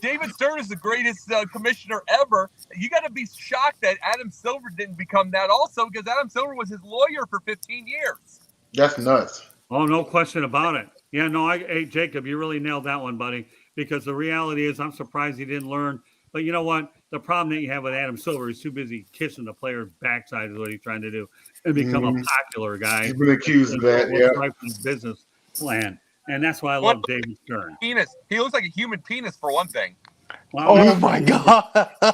David Stern is the greatest commissioner ever. You got to be shocked that Adam Silver didn't become that also, because Adam Silver was his lawyer for 15 years. That's nuts. Oh, no question about it. Yeah, no, hey, Jacob, you really nailed that one, buddy, because the reality is I'm surprised he didn't learn. But you know what? The problem that you have with Adam Silver is too busy kissing the player's backside is what he's trying to do. and become a popular guy. He's been accused of that, yeah. Right from his business plan. And that's why I What? love David Stern. Penis. He looks like a human penis for one thing. Well, Oh my God.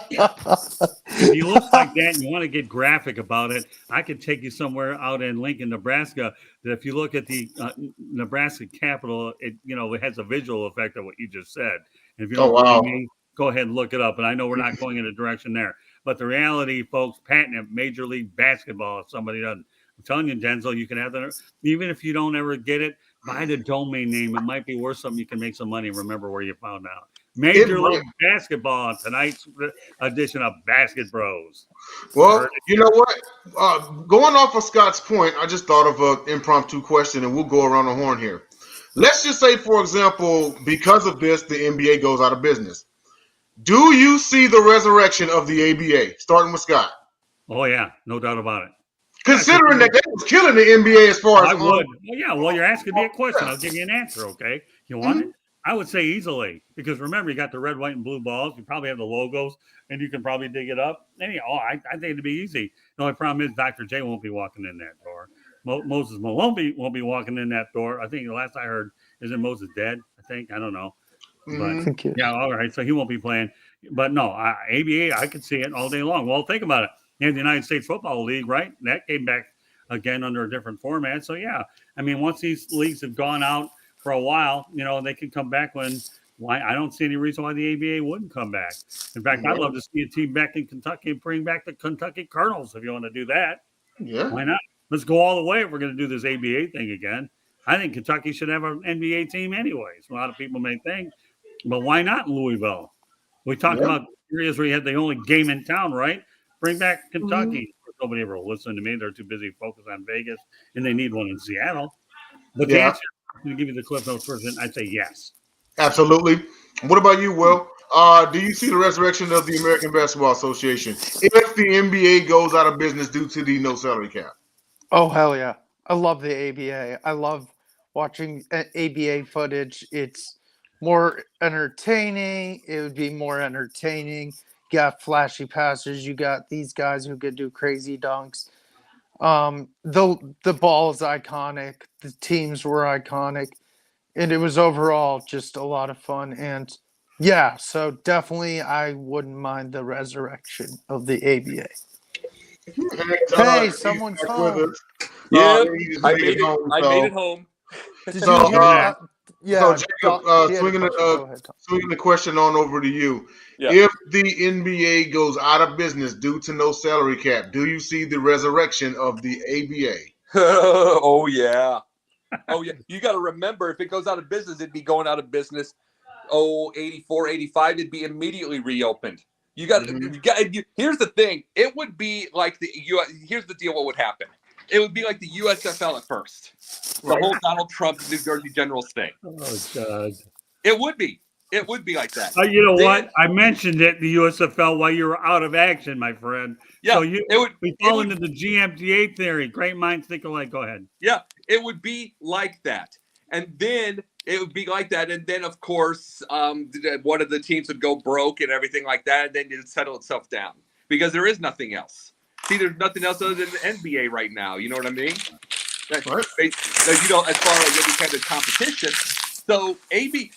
if he looks like that and you want to get graphic about it, I could take you somewhere out in Lincoln, Nebraska, that if you look at the Nebraska Capitol, it has a visual effect of what you just said. And if you don't believe me, go ahead and look it up. And I know we're not going in a direction there. But the reality, folks, patent Major League Basketball, if somebody doesn't. I'm telling you, Denzel, you can have that. Even if you don't ever get it, buy the domain name. It might be worth something. You can make some money and remember where you found out. Major League Basketball on tonight's edition of Basketbros. Well, you know what? Going off of Scott's point, I just thought of an impromptu question, and we'll go around the horn here. Let's just say, for example, because of this, the NBA goes out of business. Do you see the resurrection of the ABA? Starting with Scott. Oh, yeah. No doubt about it. Considering that they was killing the NBA as far as I would. Well, yeah. Well, you're asking me a question. I'll give you an answer, okay? You want it? I would say easily, because remember, you got the red, white, and blue balls. You probably have the logos, and you can probably dig it up. Anyhow, I think it'd be easy. The only problem is Dr. J won't be walking in that door. Moses Malone won't be walking in that door. I think the last I heard, isn't Moses dead? I don't know. But yeah, all right. So he won't be playing. But no, ABA, I could see it all day long. Well, think about it. You have the United States Football League, right? That came back again under a different format. So yeah, I mean, once these leagues have gone out for a while, they can come back when. Why I don't see any reason why the ABA wouldn't come back. In fact, I'd love to see a team back in Kentucky and bring back the Kentucky Colonels if you want to do that. Yeah, why not? Let's go all the way if we're going to do this ABA thing again. I think Kentucky should have an NBA team anyways. A lot of people may think, but why not in Louisville? We talked about areas where you had the only game in town, right? Bring back Kentucky. Nobody ever will listen to me. They're too busy focused on Vegas, and they need one in Seattle. But the answer, I'm going to give you the Cliff Notes version. I'd say yes. Absolutely. What about you, Will? Do you see the resurrection of the American Basketball Association if the NBA goes out of business due to the no salary cap? Oh, hell yeah. I love the ABA. I love watching ABA footage. It's more entertaining. It would be more entertaining. You got flashy passes. You got these guys who could do crazy dunks. The ball is iconic. The teams were iconic. And it was overall just a lot of fun. And yeah, so definitely I wouldn't mind the resurrection of the ABA. Hey, someone's home. Yeah, I made it home. So Jacob, swinging the question on over to you. Yeah. If the NBA goes out of business due to no salary cap, do you see the resurrection of the ABA? Oh, yeah. Oh, yeah. You got to remember, if it goes out of business, it'd be going out of business. 84, 85, it'd be immediately reopened. You got to. Here's the thing. It would be like here's the deal. What would happen? It would be like the USFL at first. The whole Donald Trump, New Jersey Generals thing. Oh, God. It would be. It would be like that. You know what? I mentioned it, the USFL, while you were out of action, my friend. Yeah. So we fall into the GMTA theory. Great minds think alike. Go ahead. Yeah. It would be like that. And then it would be like that. And then, of course, one of the teams would go broke and everything like that. And then it would settle itself down because there is nothing else. See, there's nothing else other than the NBA right now. You know what I mean? As far as any kind of competition. So ABA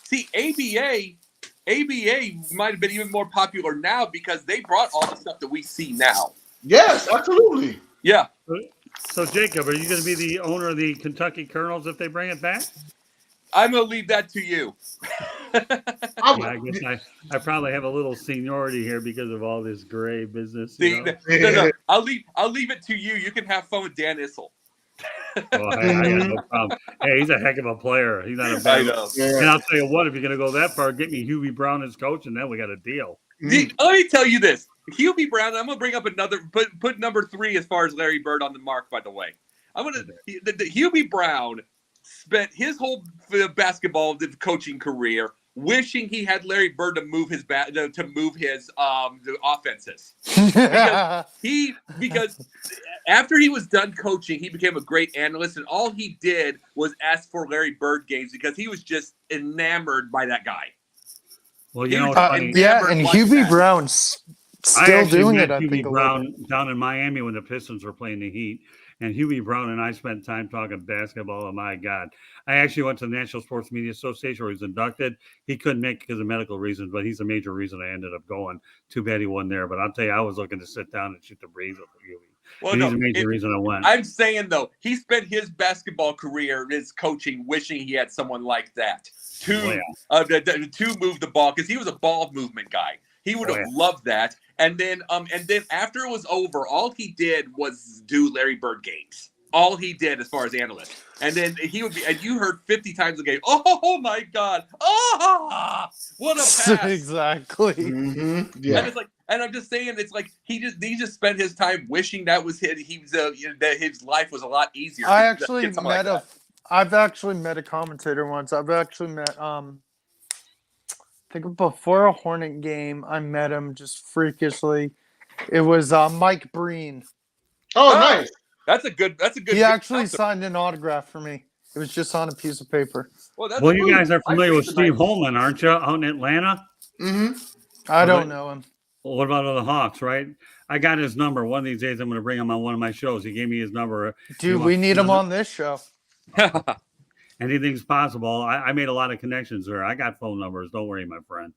might have been even more popular now because they brought all the stuff that we see now. Yes, absolutely. Yeah. So Jacob, are you going to be the owner of the Kentucky Colonels if they bring it back? I'm going to leave that to you. I guess I probably have a little seniority here because of all this gray business. No. I'll leave it to you. You can have fun with Dan Issel. I got no problem. Hey, he's a heck of a player. He's not a bad. And I'll tell you what, if you're going to go that far, get me Hubie Brown as coach, and then we got a deal. Let me tell you this. Hubie Brown, I'm going to bring up another, put number 3 as far as Larry Bird on the mark, by the way. Hubie Brown spent his whole basketball coaching career wishing he had Larry Bird to move his offenses. Because after he was done coaching, he became a great analyst, and all he did was ask for Larry Bird games because he was just enamored by that guy. Well, and Hubie Brown's still doing it. I Hubie think Brown down in Miami when the Pistons were playing the Heat, And Hubie Brown and I spent time talking basketball. Oh, my God. I actually went to the National Sports Media Association where he was inducted. He couldn't make it because of medical reasons, but he's a major reason I ended up going. Too bad he wasn't there. But I'll tell you, I was looking to sit down and shoot the breeze with Hubie. Well, He's a major reason I went. I'm saying, though, he spent his basketball career, his coaching, wishing he had someone like that to move the ball, because he was a ball movement guy. He would have loved that. And then after it was over, all he did was do Larry Bird games. All he did as far as analyst. And then he would be, and you heard 50 times a game, oh my God, what a pass. Exactly. Mm-hmm. Yeah. And it's like, and I'm just saying, it's like he just spent his time wishing that was his. He was that his life was a lot easier. I've actually met a commentator once. I've actually met I think before a Hornet game, I met him just freakishly. It was Mike Breen. Oh, nice. That's a good. He actually signed an autograph for me. It was just on a piece of paper. Well, you guys are familiar with Steve Holman, aren't you, out in Atlanta? Mm-hmm. I don't know him. Well, what about the Hawks, right? I got his number. One of these days, I'm going to bring him on one of my shows. He gave me his number. Dude, we need him on this show. Anything's possible. I made a lot of connections there. I got phone numbers. Don't worry, my friend.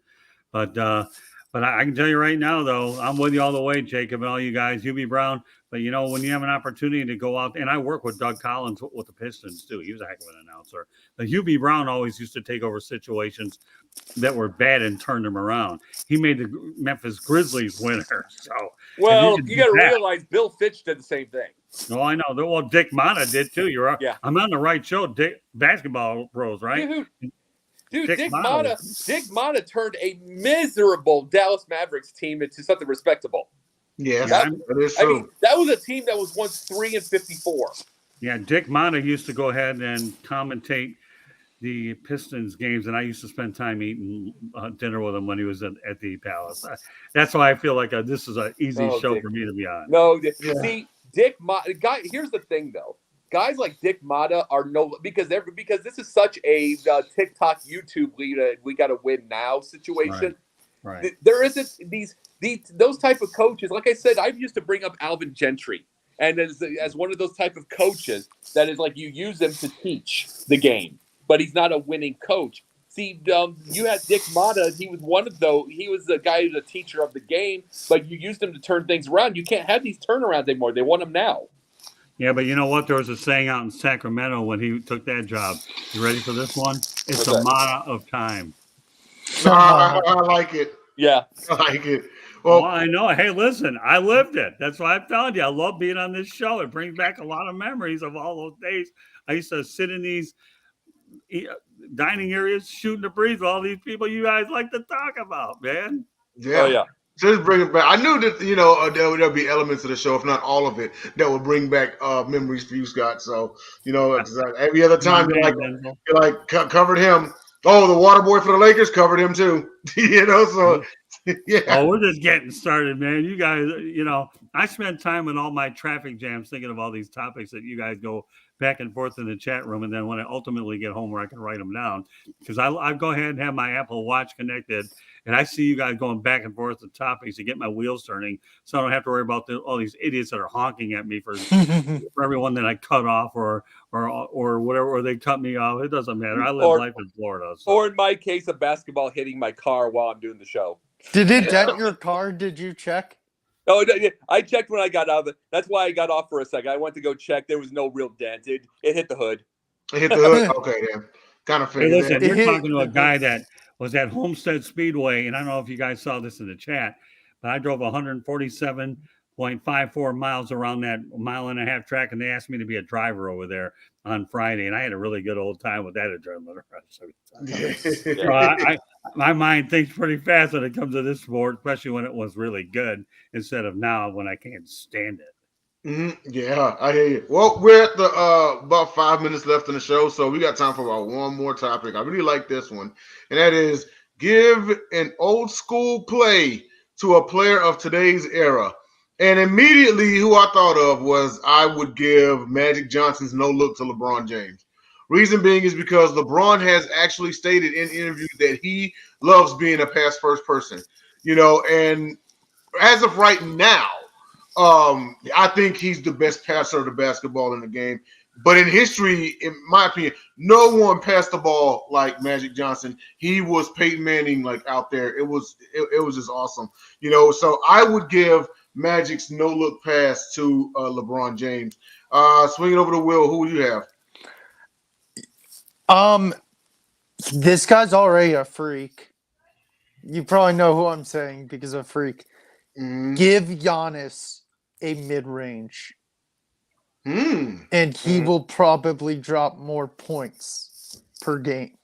But I can tell you right now, though, I'm with you all the way, Jacob, and all you guys, Hubie Brown. But, you know, when you have an opportunity to go out, and I work with Doug Collins with the Pistons, too. He was a heck of an announcer. But Hubie Brown always used to take over situations that were bad and turn them around. He made the Memphis Grizzlies winner. So, well, you got to realize Bill Fitch did the same thing. No, I know. Well, Dick Motta did, too. I'm on the right show, Basketball Bros, right? Dude, Dick Motta turned a miserable Dallas Mavericks team into something respectable. Yeah, that is true. I mean, that was a team that was once 3-54. Yeah, Dick Motta used to go ahead and commentate the Pistons games, and I used to spend time eating dinner with him when he was at the Palace. That's why I feel like this is an easy show for me to be on. No, see, Dick Motta. Here's the thing, though. Guys like Dick Motta are because this is such a TikTok, YouTube we got to win now situation. Right. There isn't those type of coaches. Like I said, I used to bring up Alvin Gentry, and as one of those type of coaches that is like you use him to teach the game, but he's not a winning coach. See, you had Dick Motta. He was one of those. He was the guy who's a teacher of the game, but you used him to turn things around. You can't have these turnarounds anymore. They want them now. Yeah, but you know what? There was a saying out in Sacramento when he took that job. You ready for this one? It's the Motta of time. I like it. Yeah. I like it. Well, I know. Hey, listen, I lived it. That's why I'm telling you. I love being on this show. It brings back a lot of memories of all those days. I used to sit in these dining areas shooting the breeze with all these people you guys like to talk about, man. Yeah. Oh, yeah. Just bring it back. I knew that, you know, there'll be elements of the show, if not all of it, that will bring back memories for you, Scott. So, you know, every other time you're like covered him. Oh, the water boy for the Lakers covered him too. You know, so yeah. Oh, we're just getting started, man. You guys, you know, I spend time in all my traffic jams thinking of all these topics that you guys go back and forth in the chat room, and then when I ultimately get home where I can write them down, because I go ahead and have my Apple Watch connected, and I see you guys going back and forth the topics to get my wheels turning, so I don't have to worry about all these idiots that are honking at me for everyone that I cut off or whatever, or they cut me off. It doesn't matter. I live life in Florida. So. Or in my case, a basketball hitting my car while I'm doing the show. Did it dent your car? Did you check? Oh, I checked when I got out of it. That's why I got off for a second. I went to go check. There was no real dent. It hit the hood. It hit the hood? Okay, then. Kind of figured. Hey, listen, you're talking to a guy that was at Homestead Speedway, and I don't know if you guys saw this in the chat, but I drove 147.54 miles around that 1.5 mile track, and they asked me to be a driver over there on Friday, and I had a really good old time with that adrenaline rush. So my mind thinks pretty fast when it comes to this sport, especially when it was really good, instead of now when I can't stand it. Yeah, I hear you. Well, we're at the about 5 minutes left in the show, so we got time for about one more topic. I really like this one, and that is give an old school play to a player of today's era. And immediately who I thought of was I would give Magic Johnson's no look to LeBron James. Reason being is because LeBron has actually stated in interviews that he loves being a pass first person, you know, and as of right now, I think he's the best passer of the basketball in the game. But in history, in my opinion, no one passed the ball like Magic Johnson. He was Peyton Manning like out there. It was just awesome. So I would give Magic's no-look pass to LeBron James. Swing it over to Will. Who would you have? This guy's already a freak. You probably know who I'm saying because of freak. Mm-hmm. Give Giannis a mid-range. And he will probably drop more points per game.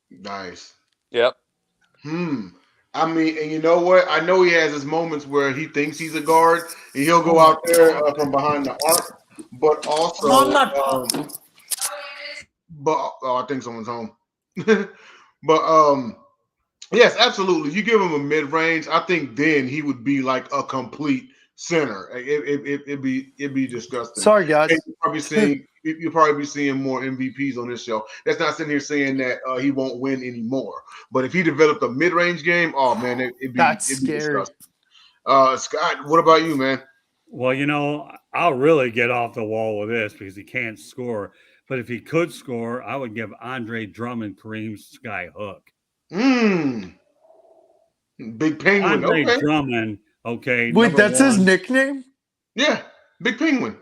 Nice. Yep. I mean, and you know what? I know he has his moments where he thinks he's a guard, and he'll go out there from behind the arc. But also, I think someone's home. But yes, absolutely. You give him a mid-range, I think then he would be like a complete center. It'd be disgusting. Sorry, guys. You'll probably be seeing more MVPs on this show. That's not sitting here saying that he won't win anymore. But if he developed a mid-range game, oh man, it'd be scary. disgusting. Scott, what about you, man? Well, I'll really get off the wall with this because he can't score. But if he could score, I would give Andre Drummond Kareem's sky hook. Big Penguin. Andre Drummond. Okay. Wait, that's his nickname? Yeah, Big Penguin.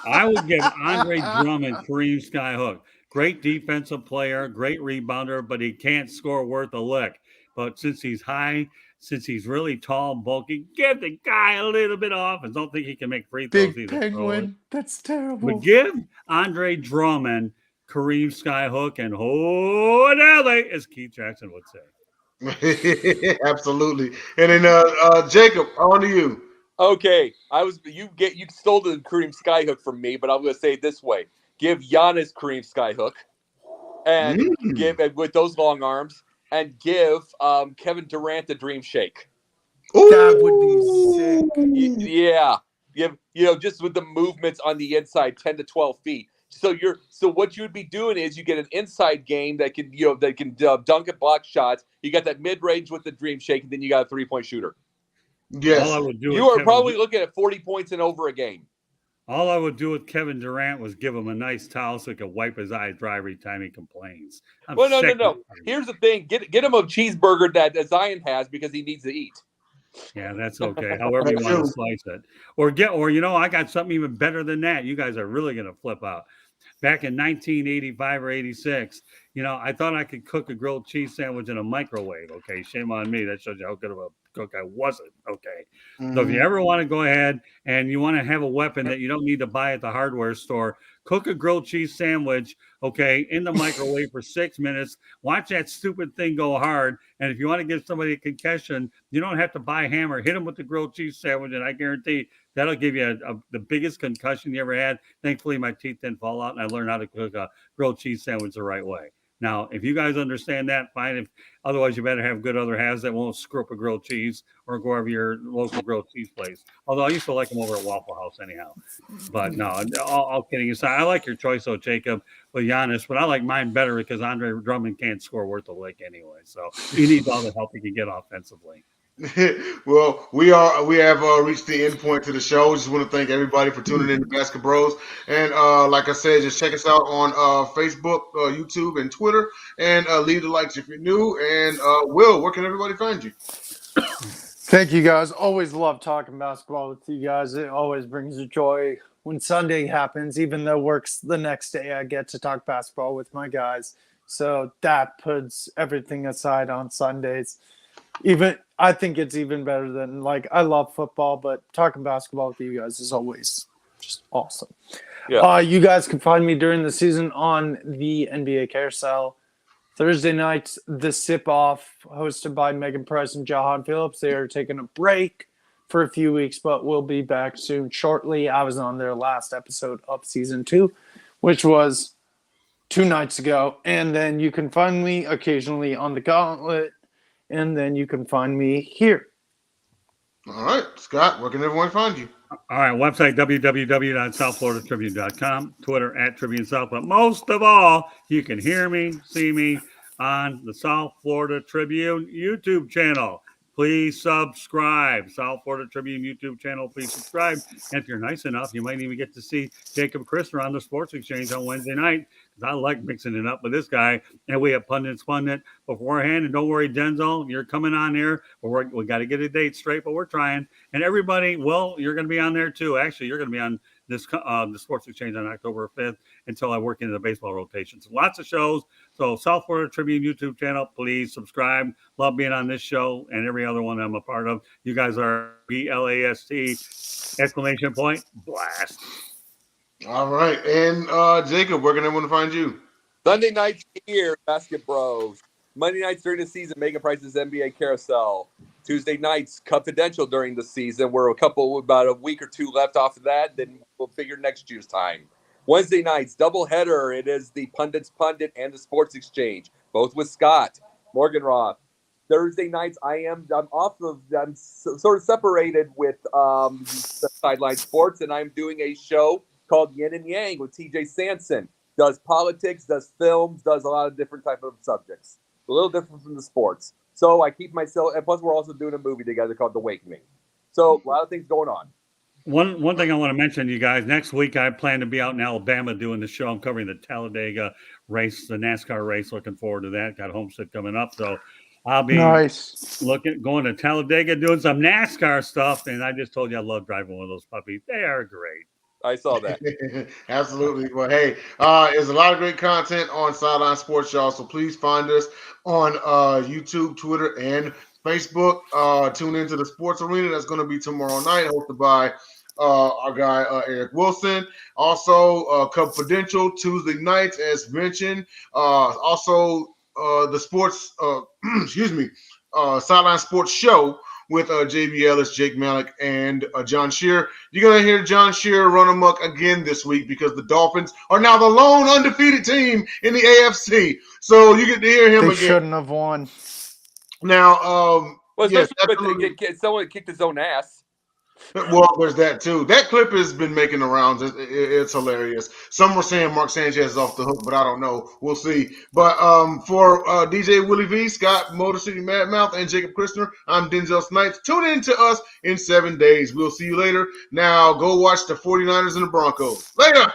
I would give Andre Drummond Kareem Skyhook. Great defensive player, great rebounder, but he can't score worth a lick. But since he's high, since he's really tall and bulky, give the guy a little bit of offense. Don't think he can make free throws Big either. Penguin. That's terrible. But give Andre Drummond Kareem Skyhook and hold LA, as Keith Jackson would say. Absolutely. And then Jacob, on to you. Okay, you stole the Kareem Skyhook from me, but I'm going to say it this way: give Giannis Kareem Skyhook, and give with those long arms, and give Kevin Durant the Dream Shake. Ooh. That would be sick. Yeah, just with the movements on the inside, 10 to 12 feet. So what you would be doing is you get an inside game that can dunk and block shots. You got that mid range with the Dream Shake, and then you got a 3-point shooter. Yes, all I would do. You are probably looking at 40 points and over a game. All I would do with Kevin Durant was give him a nice towel so he could wipe his eyes dry every time he complains. No. Here's the thing: get him a cheeseburger that Zion has because he needs to eat. Yeah, that's okay. However you want to slice it, or I got something even better than that. You guys are really gonna flip out. Back in 1985 or 86, I thought I could cook a grilled cheese sandwich in a microwave. Okay, shame on me. That shows you how good of a cook I wasn't. Okay, So if you ever want to go ahead and you want to have a weapon that you don't need to buy at the hardware store, cook a grilled cheese sandwich, okay, in the microwave for 6 minutes. Watch that stupid thing go hard. And if you want to give somebody a concussion, you don't have to buy a hammer. Hit them with the grilled cheese sandwich, and I guarantee that'll give you the biggest concussion you ever had. Thankfully, my teeth didn't fall out, and I learned how to cook a grilled cheese sandwich the right way. Now, if you guys understand that, fine. Otherwise, you better have good other halves that won't screw up a grilled cheese or go over your local grilled cheese place. Although I used to like them over at Waffle House anyhow. But no, all kidding aside, I like your choice, though, Jacob, with Giannis. But I like mine better because Andre Drummond can't score worth a lick anyway. So he needs all the help he can get offensively. Well, we have reached the end point to the show. Just want to thank everybody for tuning in to Basketbros. And like I said, just check us out on Facebook, YouTube, and Twitter. And leave the likes if you're new. And Will, where can everybody find you? Thank you, guys. Always love talking basketball with you guys. It always brings a joy when Sunday happens. Even though work's the next day, I get to talk basketball with my guys. So that puts everything aside on Sundays. I think it's even better than, I love football, but talking basketball with you guys is always just awesome. Yeah. You guys can find me during the season on the NBA Carousel. Thursday nights, the Sip Off, hosted by Megan Price and Jahan Phillips. They are taking a break for a few weeks, but we'll be back soon shortly. I was on their last episode of season 2, which was 2 nights ago. And then you can find me occasionally on the Gauntlet. And then you can find me here. All right. Scott, where can everyone find you? All right. Website, www.southfloridatribune.com. Twitter, @TribuneSouth. But most of all, you can hear me, see me on the South Florida Tribune YouTube channel. please subscribe. South Florida Tribune YouTube channel, please subscribe. And if you're nice enough, you might even get to see Jacob Christner on the Sports Exchange on Wednesday night, because I like mixing it up with this guy. And we have pundits beforehand. And don't worry, Denzel, you're coming on here. We got to get a date straight, but we're trying. And everybody, well, you're going to be on there too. Actually, you're going to be on this the Sports Exchange on October 5th until I work into the baseball rotations. Lots of shows. So South Florida Tribune YouTube channel, please subscribe. Love being on this show and every other one I'm a part of. You guys are BLAST exclamation point blast. All right. And Jacob, where can everyone find you? Sunday nights here, Basketbros. Monday nights during the season, Mega Prices NBA Carousel. Tuesday nights, Confidential during the season. We're about a week or two left off of that. Then we'll figure next year's time. Wednesday nights, doubleheader. It is the Pundits Pundit and the Sports Exchange, both with Scott Morganroth. Thursday nights, I'm sort of separated with Sideline Sports, and I'm doing a show called Yin and Yang with TJ Sanson. Does politics, does films, does a lot of different type of subjects. A little different from the sports. So I keep myself, and plus we're also doing a movie together called The Awakening. So a lot of things going on. One thing I want to mention, you guys, next week I plan to be out in Alabama doing the show. I'm covering the Talladega race, the NASCAR race. Looking forward to that. Got Homestead coming up. So I'll be going to Talladega doing some NASCAR stuff. And I just told you I love driving one of those puppies. They are great. I saw that. Absolutely. Well, hey, there's a lot of great content on Sideline Sports, y'all. So please find us on YouTube, Twitter, and Facebook. Tune into the Sports Arena. That's going to be tomorrow night, hosted by our guy Eric Wilson. Also, Confidential Tuesday nights, as mentioned. Also, the Sports, Sideline Sports Show with JB Ellis, Jake Malik, and John Shearer. You're going to hear John Shearer run amok again this week because the Dolphins are now the lone undefeated team in the AFC. So you get to hear him again. They shouldn't have won. Now, yes, someone kicked his own ass. Well, there's that too. That clip has been making the rounds. It's hilarious. Some were saying Mark Sanchez is off the hook, but I don't know. We'll see. But for DJ Willie V, Scott, Motor City Madmouth, and Jacob Christner, I'm Denzel Snipes. Tune in to us in 7 days. We'll see you later. Now go watch the 49ers and the Broncos. Later.